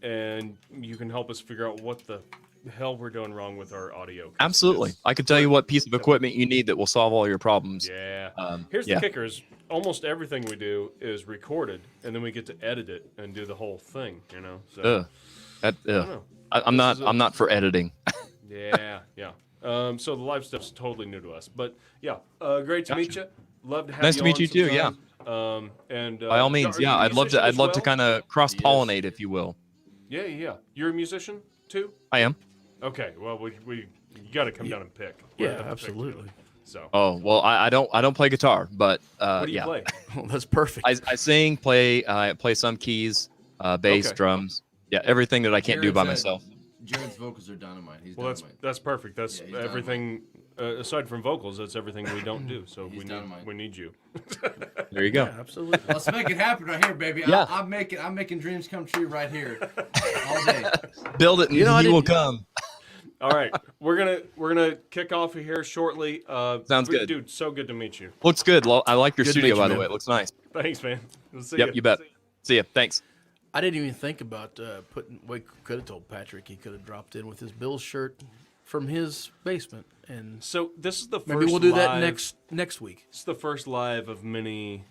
and you can help us figure out what the hell we're doing wrong with our audio. 'cause Absolutely. it's- I could tell you what piece of equipment you need that will solve all your problems. Yeah. Um, Here's yeah. the kicker: is almost everything we do is recorded, and then we get to edit it and do the whole thing. You know. So, Ugh. I don't know. I'm This not. is a- I'm not for editing. Yeah, yeah. So the live stuff's totally new to us, but yeah, great to meet you. Love to have Nice you to meet on you too, sometime. And By all means, are you yeah, a I'd love to. musician I'd as love to well? kind of cross pollinate, if you will. Yeah. You're a musician too. I am. Okay. Well, we you got to come down and pick. We're Yeah, gonna have to pick absolutely. too. So. Oh well, I don't play guitar, but What do you yeah, play? Oh, that's perfect. I sing, play some keys, bass, Okay. drums. Yeah, everything that I can't do by Jared's, myself. Jared's vocals are dynamite. He's Well, dynamite. that's perfect. That's Yeah, he's everything. Aside from vocals, that's everything we don't do. So He's dynamite. we need you. There you go. Yeah, absolutely. Let's make it happen right here, baby. Yeah. I'm making dreams come true right here, all day. Build it, and You know, I he will didn't- come. All right, we're gonna kick off of here shortly. Sounds good. dude. So good to meet you. Looks good. I like your Good to studio, meet you, by the man. way. It looks nice. Thanks, man. We'll see Yep, ya. you bet. See ya. Thanks. I didn't even think about putting. We could have told Patrick he could have dropped in with his Bills shirt from his basement, and So this is the first. maybe we'll do that live- next week. It's the first live of many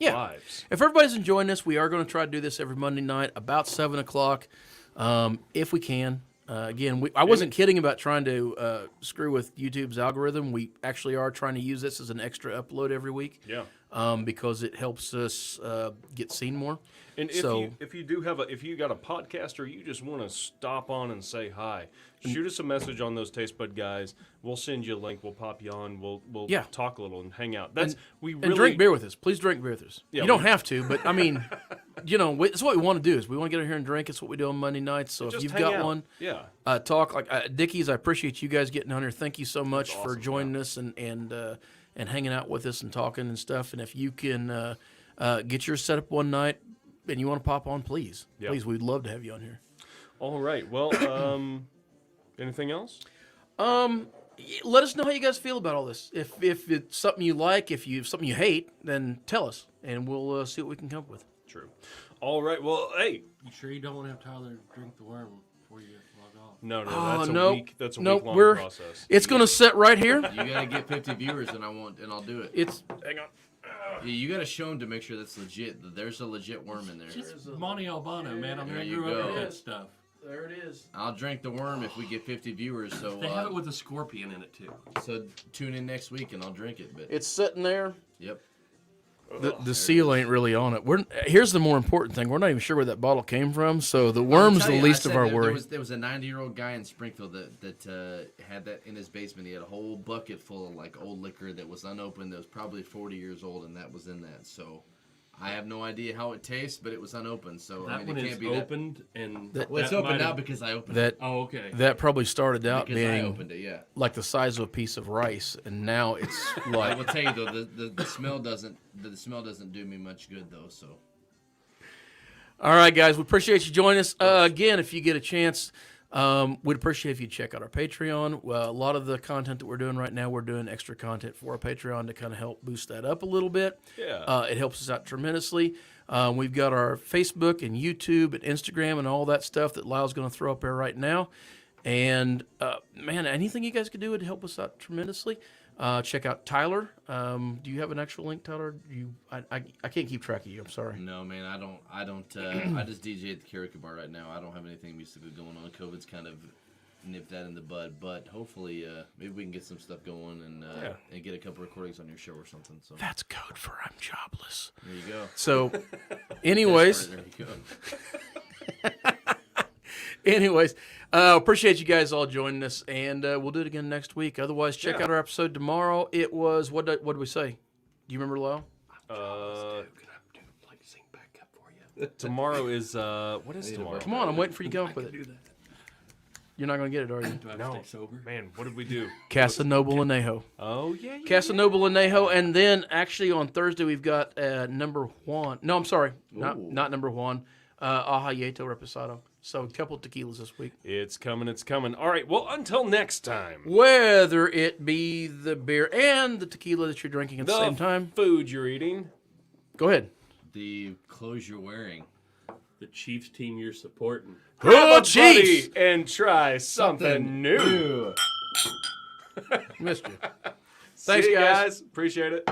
Yeah. lives. If everybody's enjoying this, we are going to try to do this every Monday night about 7:00, if we can. Again, I wasn't kidding about trying to screw with YouTube's algorithm. We actually are trying to use this as an extra upload every week. Yeah. Because it helps us get seen more. And So- if you got a podcast or you just want to stop on and say hi, shoot us a message on those Tastebud guys. We'll send you a link. We'll pop you on. We'll Yeah. talk a little and hang out. That's we And really drink beer with us. Please drink beer with us. Yeah, you don't we- have to, but I mean, it's what we want to do. Is we want to get out here and drink. It's what we do on Monday nights. So if just you've hang got out. one, Yeah. talk like Dickies. I appreciate you guys getting on here. Thank you so much for awesome, joining us and hanging out with us and talking and stuff. And if you can get yours set up one night and you want to pop on, please, Yeah. please, we'd love to have you on here. All right. Well, anything else? Let us know how you guys feel about all this. If it's something you like, if something you hate, then tell us, and we'll see what we can come up with. True. All right. Well, hey. You sure you don't want to have Tyler drink the worm before you log off? No, Oh, that's a nope. week. That's a Nope, week-long we're- process. It's gonna sit right here. You gotta get 50 viewers, and I'll do it. It's hang on. Yeah, you gotta show them to make sure that's legit. That there's a legit worm in there. Just Monte Albano, man. I'm There not you grew up go. with that stuff. There it is. I'll drink the worm if we get 50 viewers. So They have it with a scorpion in it too. so tune in next week and I'll drink it. But It's sitting there. yep. The seal ain't really on it. Here's the more important thing. We're not even sure where that bottle came from, so the worm's the least of our worry. There was a 90-year-old guy in Springfield that had that in his basement. He had a whole bucket full of like old liquor that was unopened. That was probably 40 years old, and that was in that. So I have no idea how it tastes, but it was unopened. So That I mean, one it is can't be opened and Well, it's that open might now have- because I opened it. That Oh, okay. that probably started out Because I being opened it, yeah. like the size of a piece of rice, and now it's I like will tell you though, the smell doesn't do me much good though. So All right, guys, we appreciate you joining us. Again, if you get a chance, we'd appreciate if you check out our Patreon. A lot of the content that we're doing right now, we're doing extra content for our Patreon to kind of help boost that up a little bit. Yeah. It helps us out tremendously. We've got our Facebook and YouTube and Instagram and all that stuff that Lyle's going to throw up there right now. And, man, anything you guys could do would help us out tremendously. Check out Tyler. Do you have an actual link, Tyler? I can't keep track of you. I'm sorry. no, man, I don't. I just DJ at the karaoke bar right now. I don't have anything musically going on. COVID's kind of nipped that in the bud, but hopefully, maybe we can get some stuff going and get a couple recordings on your show or something. So That's code for I'm jobless. there you go. So, anyways, There you go. Appreciate you guys all joining us, and we'll do it again next week. Otherwise, check out our episode tomorrow. It was what did we say? Do you remember, Lyle? Could I do like sing back up for you? Tomorrow is what is tomorrow? Come on, I'm waiting for you to come up with Do it. that. You're not going to get it, are you? Do I have to No. stay sober? Man, what did we do? Casa Noble and Neho. Oh yeah. Casa Noble and Neho, and then actually on Thursday we've got number one. No, I'm sorry, not number one. Ajayeto Reposado. So a couple of tequilas this week. It's coming. It's coming. All right. Well, until next time. Whether it be the beer and the tequila that you're drinking at the same time. Food you're eating. Go ahead. The clothes you're wearing. The Chiefs team you're supporting. Grab a Chiefs! buddy and try something new. Missed you. See Thanks, you guys. guys. Appreciate it.